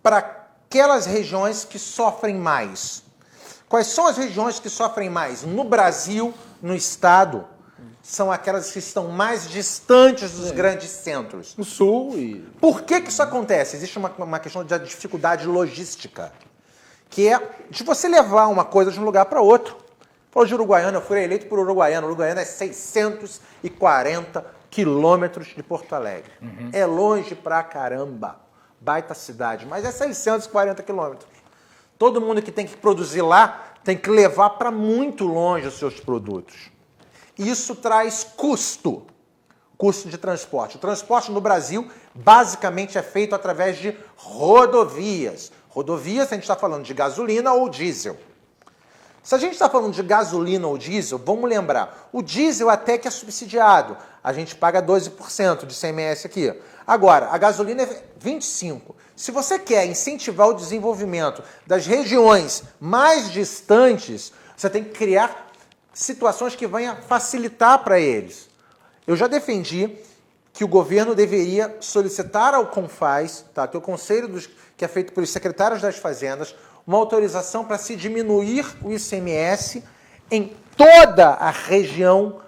para aquelas regiões que sofrem mais. Quais são as regiões que sofrem mais? No Brasil, no Estado, são aquelas que estão mais distantes dos grandes centros. No Sul e... Por que isso acontece? Existe uma questão de dificuldade logística, que é de você levar uma coisa de um lugar para outro. Falou de Uruguaiana, eu fui eleito por Uruguaiana. Uruguaiana é 640 quilômetros de Porto Alegre. É longe pra caramba. Baita cidade, mas é 640 quilômetros. Todo mundo que tem que produzir lá tem que levar para muito longe os seus produtos. Isso traz custo de transporte. O transporte no Brasil basicamente é feito através de rodovias. Rodovias, a gente está falando de gasolina ou diesel. Se a gente está falando de gasolina ou diesel, vamos lembrar, o diesel até que é subsidiado. A gente paga 12% de ICMS aqui. Agora, a gasolina é 25%. Se você quer incentivar o desenvolvimento das regiões mais distantes, você tem que criar situações que venham facilitar para eles. Eu já defendi que o governo deveria solicitar ao CONFAZ, tá, que é o conselho que é feito pelos secretários das fazendas, uma autorização para se diminuir o ICMS em toda a região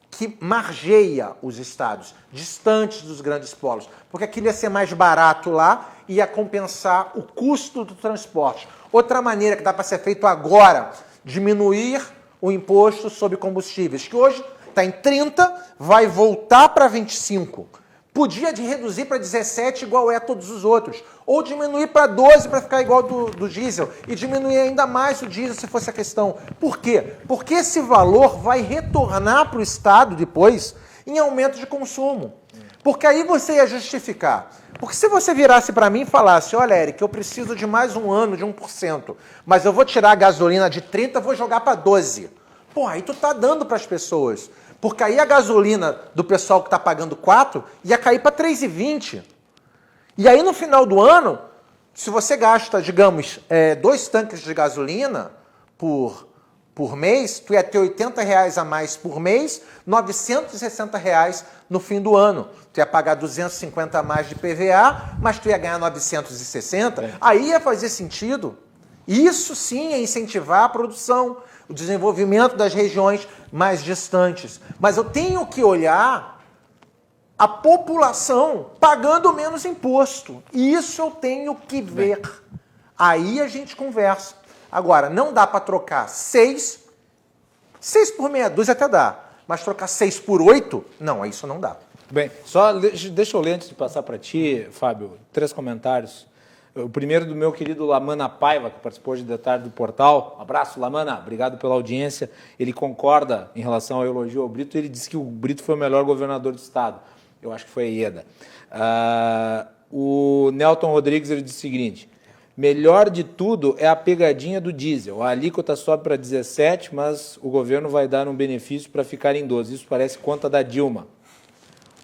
que margeia os estados, distantes dos grandes polos, porque aquilo ia ser mais barato lá e ia compensar o custo do transporte. Outra maneira que dá para ser feito agora, diminuir o imposto sobre combustíveis, que hoje está em 30%, vai voltar para 25%. Podia reduzir para 17, igual é a todos os outros. Ou diminuir para 12 para ficar igual do diesel. E diminuir ainda mais o diesel se fosse a questão. Por quê? Porque esse valor vai retornar para o Estado depois em aumento de consumo. Porque aí você ia justificar. Porque se você virasse para mim e falasse, olha, Eric, eu preciso de mais um ano de 1%, mas eu vou tirar a gasolina de 30 e vou jogar para 12. Pô, aí tu tá dando para as pessoas. Porque aí a gasolina do pessoal que está pagando 4 ia cair para 3,20. E aí no final do ano, se você gasta, digamos, 2 tanques de gasolina por mês, tu ia ter R$80 a mais por mês, R$960 no fim do ano. Tu ia pagar 250 a mais de PVA, mas tu ia ganhar 960. Aí ia fazer sentido. Isso sim é incentivar a produção, o desenvolvimento das regiões mais distantes. Mas eu tenho que olhar a população pagando menos imposto. Isso eu tenho que ver. Aí a gente conversa. Agora, não dá para trocar 6 por meia dúzia até dá, mas trocar 6 por 8, não, isso não dá. Bem, só deixa eu ler antes de passar para ti, Fábio, 3 comentários. O primeiro do meu querido Lamana Paiva, que participou de detalhe do portal. Abraço, Lamana, obrigado pela audiência. Ele concorda em relação ao elogio ao Brito, ele disse que o Brito foi o melhor governador do estado. Eu acho que foi a Ieda. O Nelton Rodrigues ele disse o seguinte, melhor de tudo é a pegadinha do diesel. A alíquota sobe para 17, mas o governo vai dar um benefício para ficar em 12. Isso parece conta da Dilma.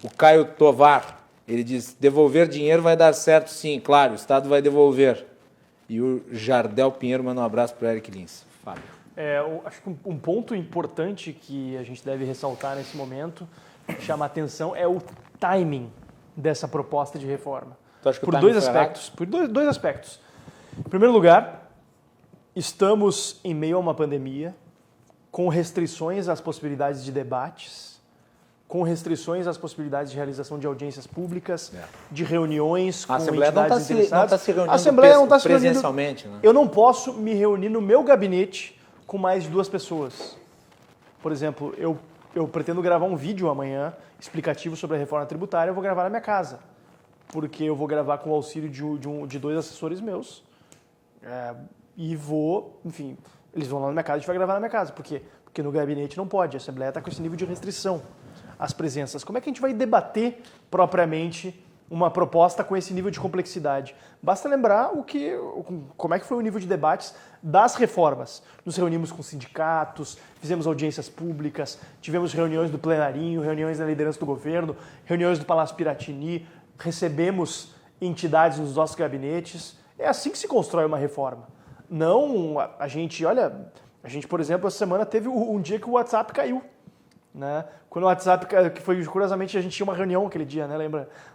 O Caio Tovar, ele diz, devolver dinheiro vai dar certo sim, claro, o Estado vai devolver. E o Jardel Pinheiro manda um abraço para o Eric Lins. Fábio. Acho que um ponto importante que a gente deve ressaltar nesse momento, chamar atenção, é o timing dessa proposta de reforma. Tu acha que Por o dois timing foi aspectos. Por dois aspectos. Em primeiro lugar, estamos em meio a uma pandemia, com restrições às possibilidades de debates, com restrições às possibilidades de realização de audiências públicas, de reuniões com Assembleia não entidades interessadas. está se reunindo A Assembleia não está se reunindo presencialmente, né? Eu não posso me reunir no meu gabinete com mais de 2 pessoas. Por exemplo, eu pretendo gravar um vídeo amanhã explicativo sobre a reforma tributária, eu vou gravar na minha casa, porque eu vou gravar com o auxílio de 2 assessores meus e vou, enfim, eles vão lá na minha casa e a gente vai gravar na minha casa. Por quê? Porque no gabinete não pode, a Assembleia está com esse nível de restrição às presenças. Como é que a gente vai debater propriamente uma proposta com esse nível de complexidade? Basta lembrar como é que foi o nível de debates das reformas. Nos reunimos com sindicatos, fizemos audiências públicas, tivemos reuniões do plenarinho, reuniões da liderança do governo, reuniões do Palácio Piratini, recebemos entidades nos nossos gabinetes. É assim que se constrói uma reforma. Não, a gente, por exemplo, essa semana teve um dia que o WhatsApp caiu. Né? Quando o WhatsApp, que foi curiosamente, a gente tinha uma reunião aquele dia, né?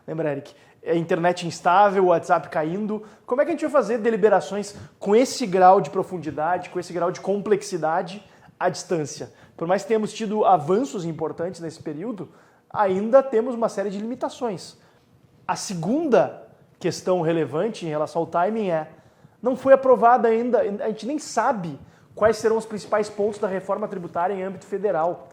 Lembra, Eric? A internet instável, o WhatsApp caindo. Como é que a gente vai fazer deliberações com esse grau de profundidade, com esse grau de complexidade à distância? Por mais que tenhamos tido avanços importantes nesse período, ainda temos uma série de limitações. A segunda questão relevante em relação ao timing não foi aprovada ainda, a gente nem sabe quais serão os principais pontos da reforma tributária em âmbito federal.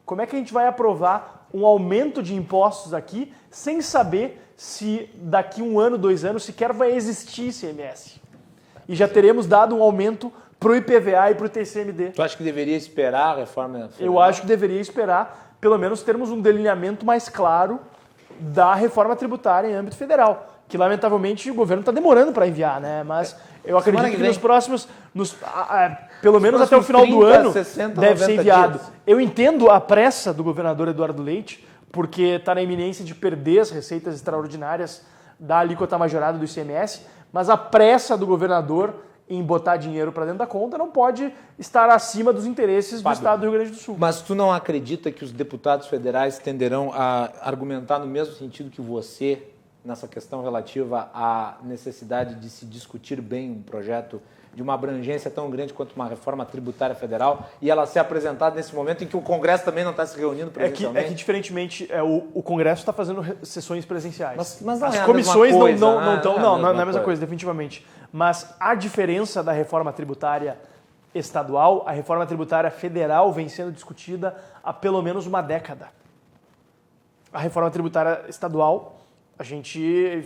Como é que a gente vai aprovar um aumento de impostos aqui sem saber se daqui 1 ano, 2 anos, sequer vai existir ICMS? E já teremos dado um aumento para o IPVA e para o TCMD. Tu acha que deveria esperar a reforma federal? Eu acho que deveria esperar, pelo menos, termos um delineamento mais claro da reforma tributária em âmbito federal, que lamentavelmente o governo está demorando para enviar, né? Mas eu acredito que nos próximos, pelo menos até o final do ano, 60, deve ser enviado. dias. Eu entendo a pressa do governador Eduardo Leite, porque está na iminência de perder as receitas extraordinárias da alíquota majorada do ICMS, mas a pressa do governador em botar dinheiro para dentro da conta não pode estar acima dos interesses do Estado do Rio Grande do Sul. Mas tu não acredita que os deputados federais tenderão a argumentar no mesmo sentido que você nessa questão relativa à necessidade de se discutir bem um projeto de uma abrangência tão grande quanto uma reforma tributária federal e ela ser apresentada nesse momento em que o Congresso também não está se reunindo presencialmente? É que diferentemente, o Congresso está fazendo sessões presenciais. Mas não as é a comissões mesma coisa, não estão, não é a mesma coisa. coisa, definitivamente. Mas a diferença da reforma tributária estadual, a reforma tributária federal vem sendo discutida há pelo menos uma década. A reforma tributária estadual, a gente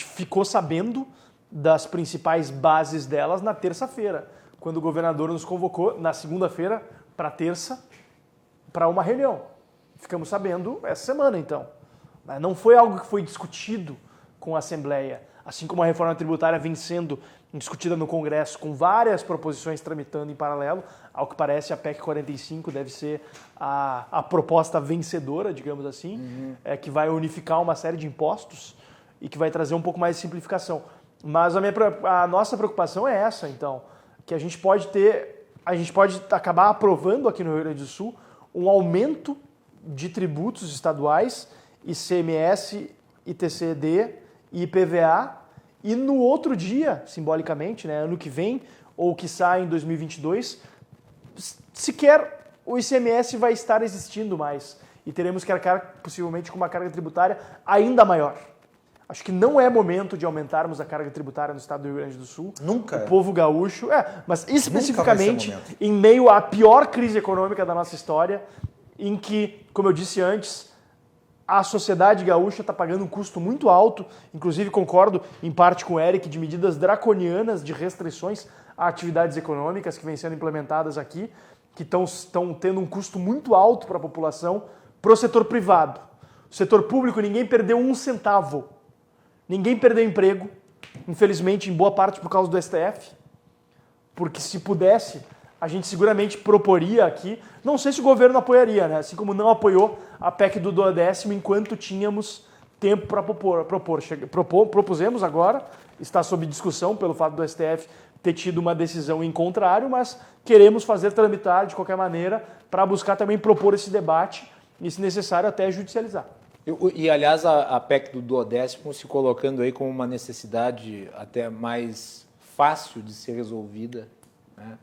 ficou sabendo das principais bases delas na terça-feira, quando o governador nos convocou na segunda-feira para terça para uma reunião. Ficamos sabendo essa semana, então. Não foi algo que foi discutido com a Assembleia, assim como a reforma tributária vem sendo discutida no Congresso, com várias proposições tramitando em paralelo. Ao que parece, a PEC 45 deve ser a proposta vencedora, digamos assim, que vai unificar uma série de impostos e que vai trazer um pouco mais de simplificação. Mas a nossa preocupação é essa, então, que a gente pode acabar aprovando aqui no Rio Grande do Sul um aumento de tributos estaduais, ICMS, ITCD e IPVA, e no outro dia, simbolicamente, né, ano que vem, ou que sai em 2022, sequer o ICMS vai estar existindo mais e teremos que arcar possivelmente com uma carga tributária ainda maior. Acho que não é momento de aumentarmos a carga tributária no estado do Rio Grande do Sul. Nunca. O povo gaúcho, mas especificamente em meio à pior crise econômica da nossa história, em que, como eu disse antes, a sociedade gaúcha está pagando um custo muito alto, inclusive concordo em parte com o Eric, de medidas draconianas de restrições a atividades econômicas que vêm sendo implementadas aqui, que estão tendo um custo muito alto para a população, para o setor privado. O setor público, ninguém perdeu um centavo. Ninguém perdeu emprego, infelizmente, em boa parte por causa do STF, porque se pudesse, a gente seguramente proporia aqui, não sei se o governo apoiaria, né? Assim como não apoiou a PEC do 12º enquanto tínhamos tempo para propor. Propusemos agora, está sob discussão pelo fato do STF ter tido uma decisão em contrário, mas queremos fazer tramitar de qualquer maneira para buscar também propor esse debate e, se necessário, até judicializar. E, aliás, a PEC do duodécimo se colocando aí como uma necessidade até mais fácil de ser resolvida, né,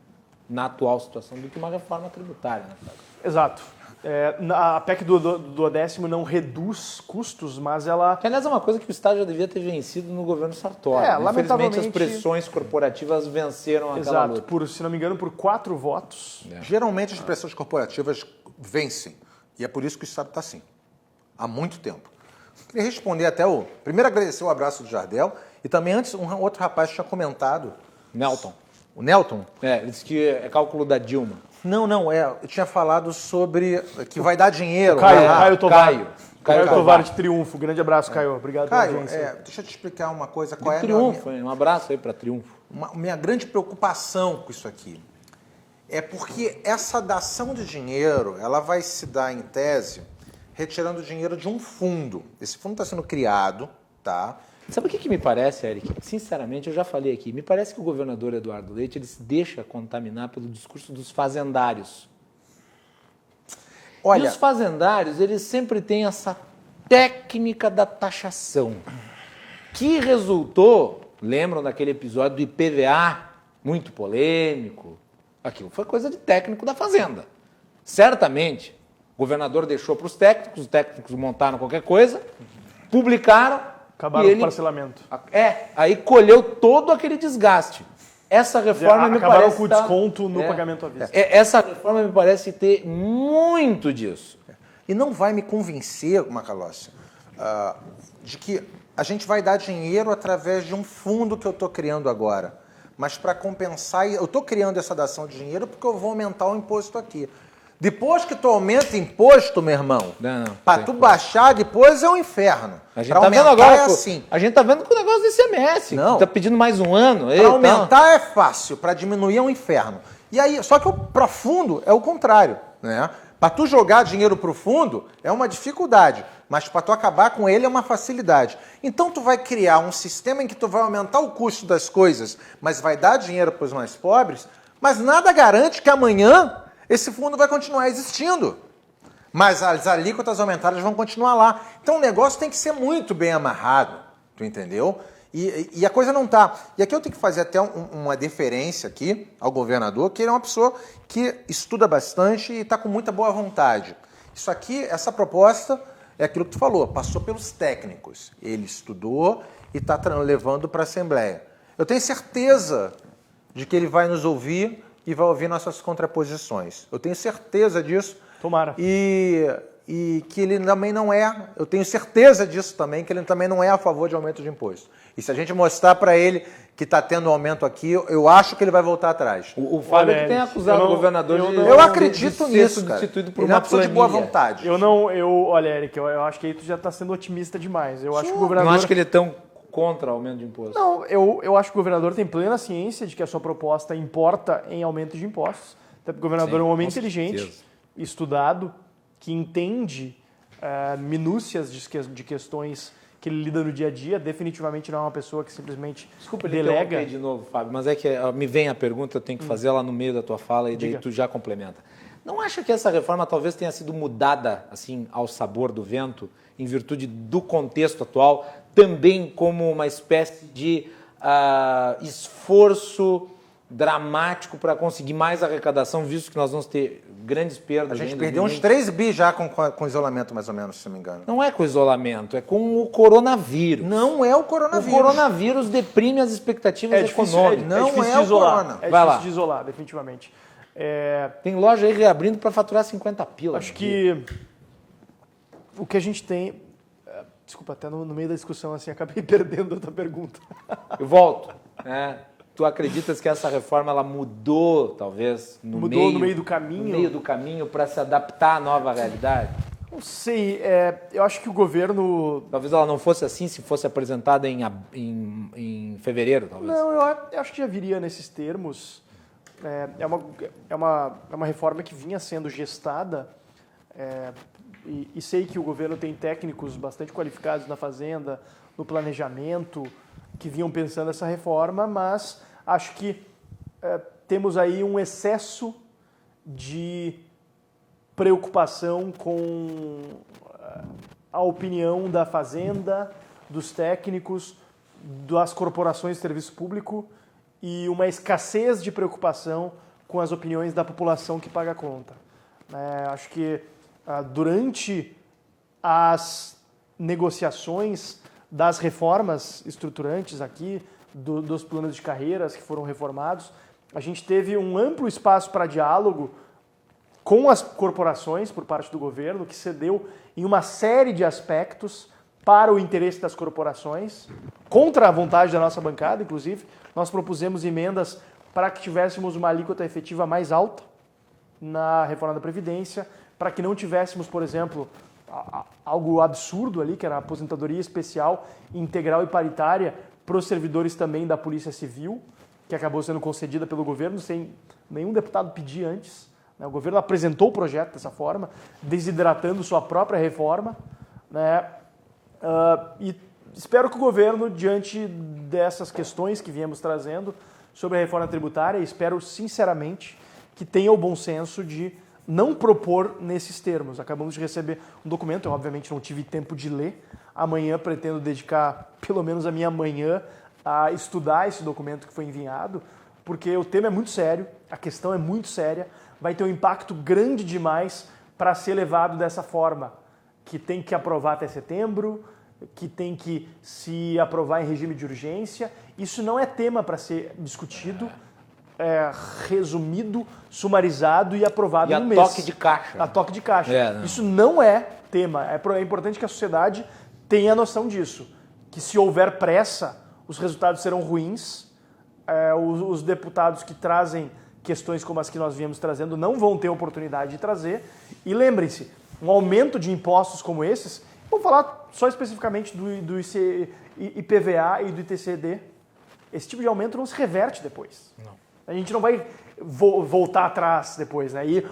na atual situação do que uma reforma tributária. Né? Exato. A PEC do duodécimo não reduz custos, mas ela... Que, aliás, é uma coisa que o Estado já devia ter vencido no governo Sartori. Lamentavelmente, as pressões corporativas venceram aquela luta. Exato, se não me engano, por 4 votos. Geralmente as pressões corporativas vencem. E é por isso que o Estado está assim. Há muito tempo. Queria responder até o... Primeiro agradecer o abraço do Jardel. E também antes, um outro rapaz tinha comentado... Nelton. O Nelton? Ele disse que é cálculo da Dilma. Não, eu tinha falado sobre que vai dar dinheiro. Caio Tovar. Caio Tovar de Triunfo. Grande abraço, Caio. Obrigado pela Caio, audiência. deixa eu te explicar uma coisa. Qual é Triunfo, um abraço aí para Triunfo. Minha grande preocupação com isso aqui é porque essa dação de dinheiro, ela vai se dar, em tese, retirando dinheiro de um fundo. Esse fundo está sendo criado, tá? Sabe o que me parece, Eric? Sinceramente, eu já falei aqui, me parece que o governador Eduardo Leite ele se deixa contaminar pelo discurso dos fazendários. Olha, e os fazendários, eles sempre têm essa técnica da taxação, que resultou, lembram daquele episódio do IPVA, muito polêmico? Aquilo foi coisa de técnico da Fazenda. Certamente, o governador deixou para os técnicos montaram qualquer coisa, publicaram, acabaram com o parcelamento. Aí colheu todo aquele desgaste. Essa reforma me parece... Acabaram com o desconto no pagamento à vista. Essa reforma me parece ter muito disso. E não vai me convencer, Macalossi, de que a gente vai dar dinheiro através de um fundo que eu estou criando agora. Mas para compensar, eu estou criando essa dação de dinheiro porque eu vou aumentar o imposto aqui. Depois que tu aumenta imposto, meu irmão, para tu baixar depois é um inferno. A gente tá vendo agora a gente tá vendo com o negócio do ICMS, não. Tá pedindo mais um ano. Para aumentar é fácil, para diminuir é um inferno. E aí, só que para fundo é o contrário, né? Para tu jogar dinheiro para o fundo é uma dificuldade, mas para tu acabar com ele é uma facilidade. Então tu vai criar um sistema em que tu vai aumentar o custo das coisas, mas vai dar dinheiro para os mais pobres, mas nada garante que amanhã esse fundo vai continuar existindo. Mas as alíquotas aumentadas vão continuar lá. Então o negócio tem que ser muito bem amarrado, tu entendeu? E a coisa não tá. E aqui eu tenho que fazer até uma deferência aqui ao governador, que ele é uma pessoa que estuda bastante e está com muita boa vontade. Isso aqui, essa proposta, é aquilo que tu falou, passou pelos técnicos. Ele estudou e está levando para a Assembleia. Eu tenho certeza de que ele vai nos ouvir e vai ouvir nossas contraposições. Eu tenho certeza disso. Tomara. E que ele também não é, eu tenho certeza disso também, que ele também não é a favor de aumento de imposto. E se a gente mostrar para ele que está tendo aumento aqui, eu acho que ele vai voltar atrás. O Fábio que tem acusado o governador eu acredito nisso, cara. Substituído por ele uma é pessoa de boa vontade. Olha, Eric, eu acho que aí tu já está sendo otimista demais. Eu acho que o governador... Não acho que ele é tão contra o aumento de imposto. Não, eu acho que o governador tem plena ciência de que a sua proposta importa em aumento de impostos. Até porque o governador é um homem inteligente, estudado, que entende minúcias de questões que ele lida no dia a dia. Definitivamente não é uma pessoa que simplesmente delega. De novo, Fábio, mas é que me vem a pergunta, eu tenho que fazer ela no meio da tua fala e daí tu já complementa. Não acha que essa reforma talvez tenha sido mudada assim ao sabor do vento, em virtude do contexto atual, também como uma espécie de esforço dramático para conseguir mais arrecadação, visto que nós vamos ter grandes perdas? A gente perdeu uns 3 bi já com isolamento, mais ou menos, se não me engano. Não é com isolamento, é com o coronavírus. Não é o coronavírus. O coronavírus deprime as expectativas econômicas. Não é o corona. É difícil de isolar, definitivamente. Tem loja aí reabrindo para faturar 50 pila. Acho que o que a gente tem... Desculpa, até no meio da discussão assim, acabei perdendo a tua pergunta. Eu volto. Tu acreditas que essa reforma ela mudou, talvez, no meio do caminho? No meio do caminho para se adaptar à nova realidade? Não sei. Eu acho que o governo... Talvez ela não fosse assim se fosse apresentada em fevereiro, talvez. Não, eu acho que já viria nesses termos. É uma reforma que vinha sendo gestada e sei que o governo tem técnicos bastante qualificados na Fazenda, no planejamento, que vinham pensando essa reforma, mas acho que temos aí um excesso de preocupação com a opinião da Fazenda, dos técnicos, das corporações de serviço público e uma escassez de preocupação com as opiniões da população que paga a conta. Acho que durante as negociações das reformas estruturantes aqui, dos planos de carreiras que foram reformados, a gente teve um amplo espaço para diálogo com as corporações por parte do governo, que cedeu em uma série de aspectos para o interesse das corporações, contra a vontade da nossa bancada, inclusive. Nós propusemos emendas para que tivéssemos uma alíquota efetiva mais alta na reforma da Previdência, para que não tivéssemos, por exemplo, algo absurdo ali, que era a aposentadoria especial, integral e paritária para os servidores também da Polícia Civil, que acabou sendo concedida pelo governo sem nenhum deputado pedir antes. O governo apresentou o projeto dessa forma, desidratando sua própria reforma, e espero que o governo, diante dessas questões que viemos trazendo sobre a reforma tributária, espero sinceramente que tenha o bom senso de não propor nesses termos. Acabamos de receber um documento, eu obviamente não tive tempo de ler. Amanhã pretendo dedicar pelo menos a minha manhã a estudar esse documento que foi enviado, porque o tema é muito sério, a questão é muito séria, vai ter um impacto grande demais para ser levado dessa forma, que tem que aprovar até setembro, que tem que se aprovar em regime de urgência. Isso não é tema para ser discutido, resumido, sumarizado e aprovado no mês. E a toque de caixa. A toque de caixa. Isso não é tema. É importante que a sociedade tenha noção disso, que se houver pressa, os resultados serão ruins, os deputados que trazem questões como as que nós viemos trazendo não vão ter oportunidade de trazer. E lembrem-se, um aumento de impostos como esses, vou falar só especificamente do IPVA e do ITCD, esse tipo de aumento não se reverte depois. Não. A gente não vai voltar atrás depois, né? E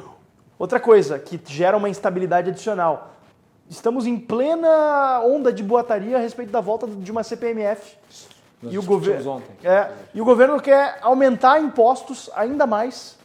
outra coisa que gera uma instabilidade adicional, estamos em plena onda de boataria a respeito da volta de uma CPMF. E o governo quer aumentar impostos ainda mais.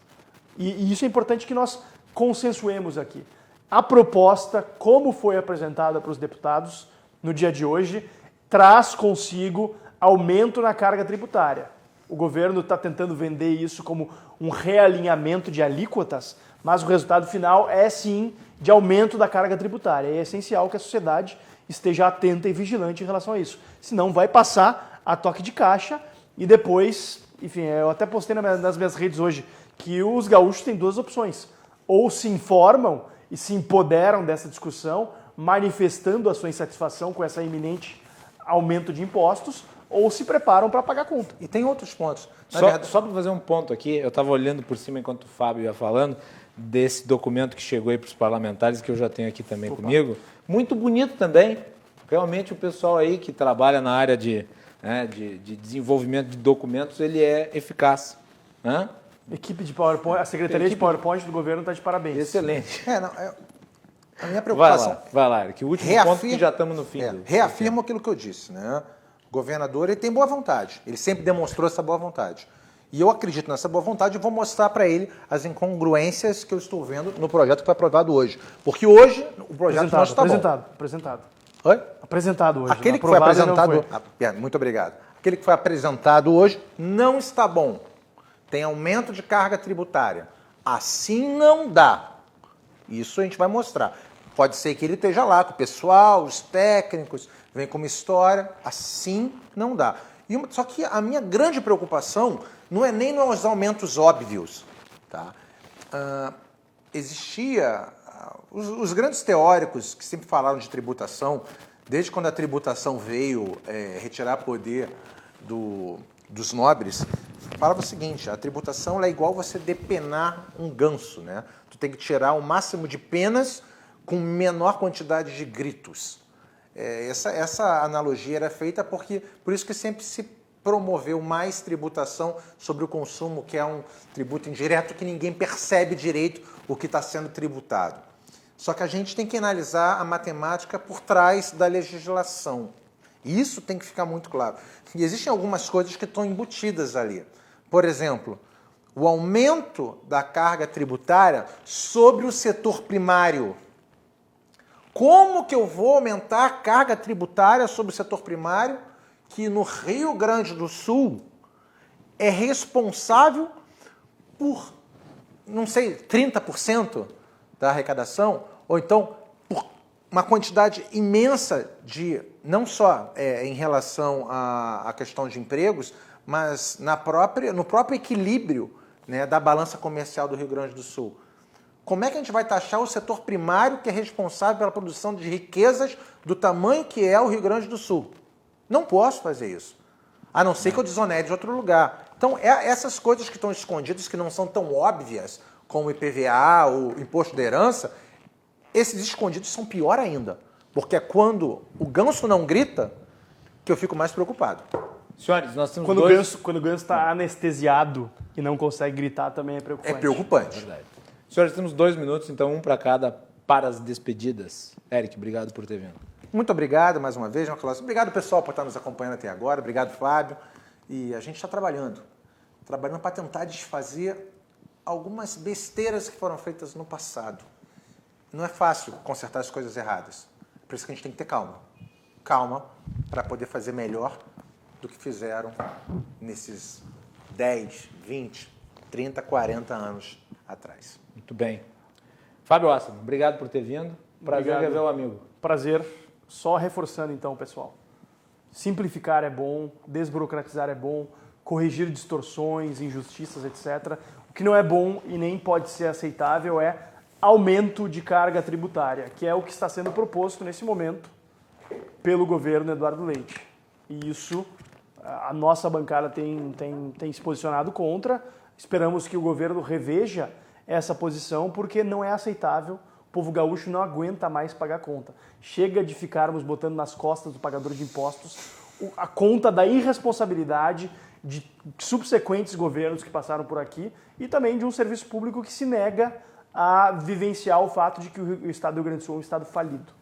E isso é importante que nós consensuemos aqui. A proposta, como foi apresentada para os deputados no dia de hoje, traz consigo aumento na carga tributária. O governo está tentando vender isso como um realinhamento de alíquotas, mas o resultado final é sim de aumento da carga tributária. É essencial que a sociedade esteja atenta e vigilante em relação a isso. Senão vai passar a toque de caixa e depois, enfim, eu até postei nas minhas redes hoje que os gaúchos têm duas opções. Ou se informam e se empoderam dessa discussão, manifestando a sua insatisfação com essa iminente aumento de impostos, ou se preparam para pagar a conta. E tem outros pontos. Só para fazer um ponto aqui, eu estava olhando por cima enquanto o Fábio ia falando, desse documento que chegou aí para os parlamentares, que eu já tenho aqui também comigo. Muito bonito também. Realmente o pessoal aí que trabalha na área de desenvolvimento de documentos, ele é eficaz. Né? Equipe de PowerPoint, a Secretaria de PowerPoint do governo está de parabéns. Excelente. A minha preocupação... Vai lá, que o último ponto que já estamos no fim. Reafirmo aquilo que eu disse, né? O governador, ele tem boa vontade. Ele sempre demonstrou essa boa vontade. E eu acredito nessa boa vontade e vou mostrar para ele as incongruências que eu estou vendo no projeto que foi aprovado hoje. Porque hoje o projeto não está bom. Apresentado. Oi? Apresentado hoje. Aquele que foi apresentado... Muito obrigado. Aquele que foi apresentado hoje não está bom. Tem aumento de carga tributária. Assim não dá. Isso a gente vai mostrar. Pode ser que ele esteja lá com o pessoal, os técnicos, vem com uma história. Assim não dá. Só que a minha grande preocupação não é nem nos aumentos óbvios. Tá? Os grandes teóricos que sempre falaram de tributação, desde quando a tributação veio retirar poder dos nobres, falava o seguinte: a tributação é igual você depenar um ganso, né? Tu tem que tirar o máximo de penas com menor quantidade de gritos. Essa analogia era feita por isso que sempre se promoveu mais tributação sobre o consumo, que é um tributo indireto que ninguém percebe direito o que está sendo tributado. Só que a gente tem que analisar a matemática por trás da legislação. E isso tem que ficar muito claro. E existem algumas coisas que estão embutidas ali. Por exemplo, o aumento da carga tributária sobre o setor primário. Como que eu vou aumentar a carga tributária sobre o setor primário, que no Rio Grande do Sul é responsável por, não sei, 30% da arrecadação, ou então por uma quantidade imensa de, não só em relação à questão de empregos, mas no próprio equilíbrio, né, da balança comercial do Rio Grande do Sul. Como é que a gente vai taxar o setor primário que é responsável pela produção de riquezas do tamanho que é o Rio Grande do Sul? Não posso fazer isso, a não ser que eu desonere de outro lugar. Então, essas coisas que estão escondidas, que não são tão óbvias, como o IPVA, o Imposto de Herança, esses escondidos são pior ainda, porque é quando o ganso não grita que eu fico mais preocupado. Senhores, nós temos Quando o ganso está anestesiado e não consegue gritar, também é preocupante. É preocupante. Verdade. Senhores, temos 2 minutos, então um para cada para as despedidas. Eric, obrigado por ter vindo. Muito obrigado mais uma vez, João Carlos. Obrigado, pessoal, por estar nos acompanhando até agora. Obrigado, Fábio. E a gente está trabalhando para tentar desfazer algumas besteiras que foram feitas no passado. Não é fácil consertar as coisas erradas. Por isso que a gente tem que ter calma. Calma para poder fazer melhor do que fizeram nesses 10, 20, 30, 40 anos atrás. Muito bem. Fábio Assam, obrigado por ter vindo. Prazer Obrigado. rever o amigo. Prazer. Só reforçando então, pessoal. Simplificar é bom, desburocratizar é bom, corrigir distorções, injustiças, etc. O que não é bom e nem pode ser aceitável é aumento de carga tributária, que é o que está sendo proposto nesse momento pelo governo Eduardo Leite. E isso a nossa bancada tem se posicionado contra. Esperamos que o governo reveja essa posição, porque não é aceitável. O povo gaúcho não aguenta mais pagar conta. Chega de ficarmos botando nas costas do pagador de impostos a conta da irresponsabilidade de subsequentes governos que passaram por aqui e também de um serviço público que se nega a vivenciar o fato de que o estado do Rio Grande do Sul é um estado falido.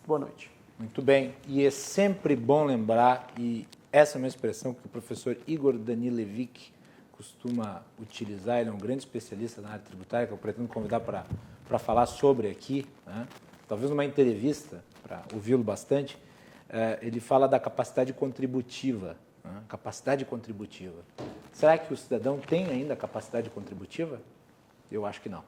Boa noite. Muito bem. E é sempre bom lembrar, e essa é uma expressão que o professor Igor Danilevic costuma utilizar, ele é um grande especialista na área tributária, que eu pretendo convidar para falar sobre aqui, né? Talvez uma entrevista, para ouvi-lo bastante. Ele fala da capacidade contributiva. Né? Capacidade contributiva. Será que o cidadão tem ainda capacidade contributiva? Eu acho que não.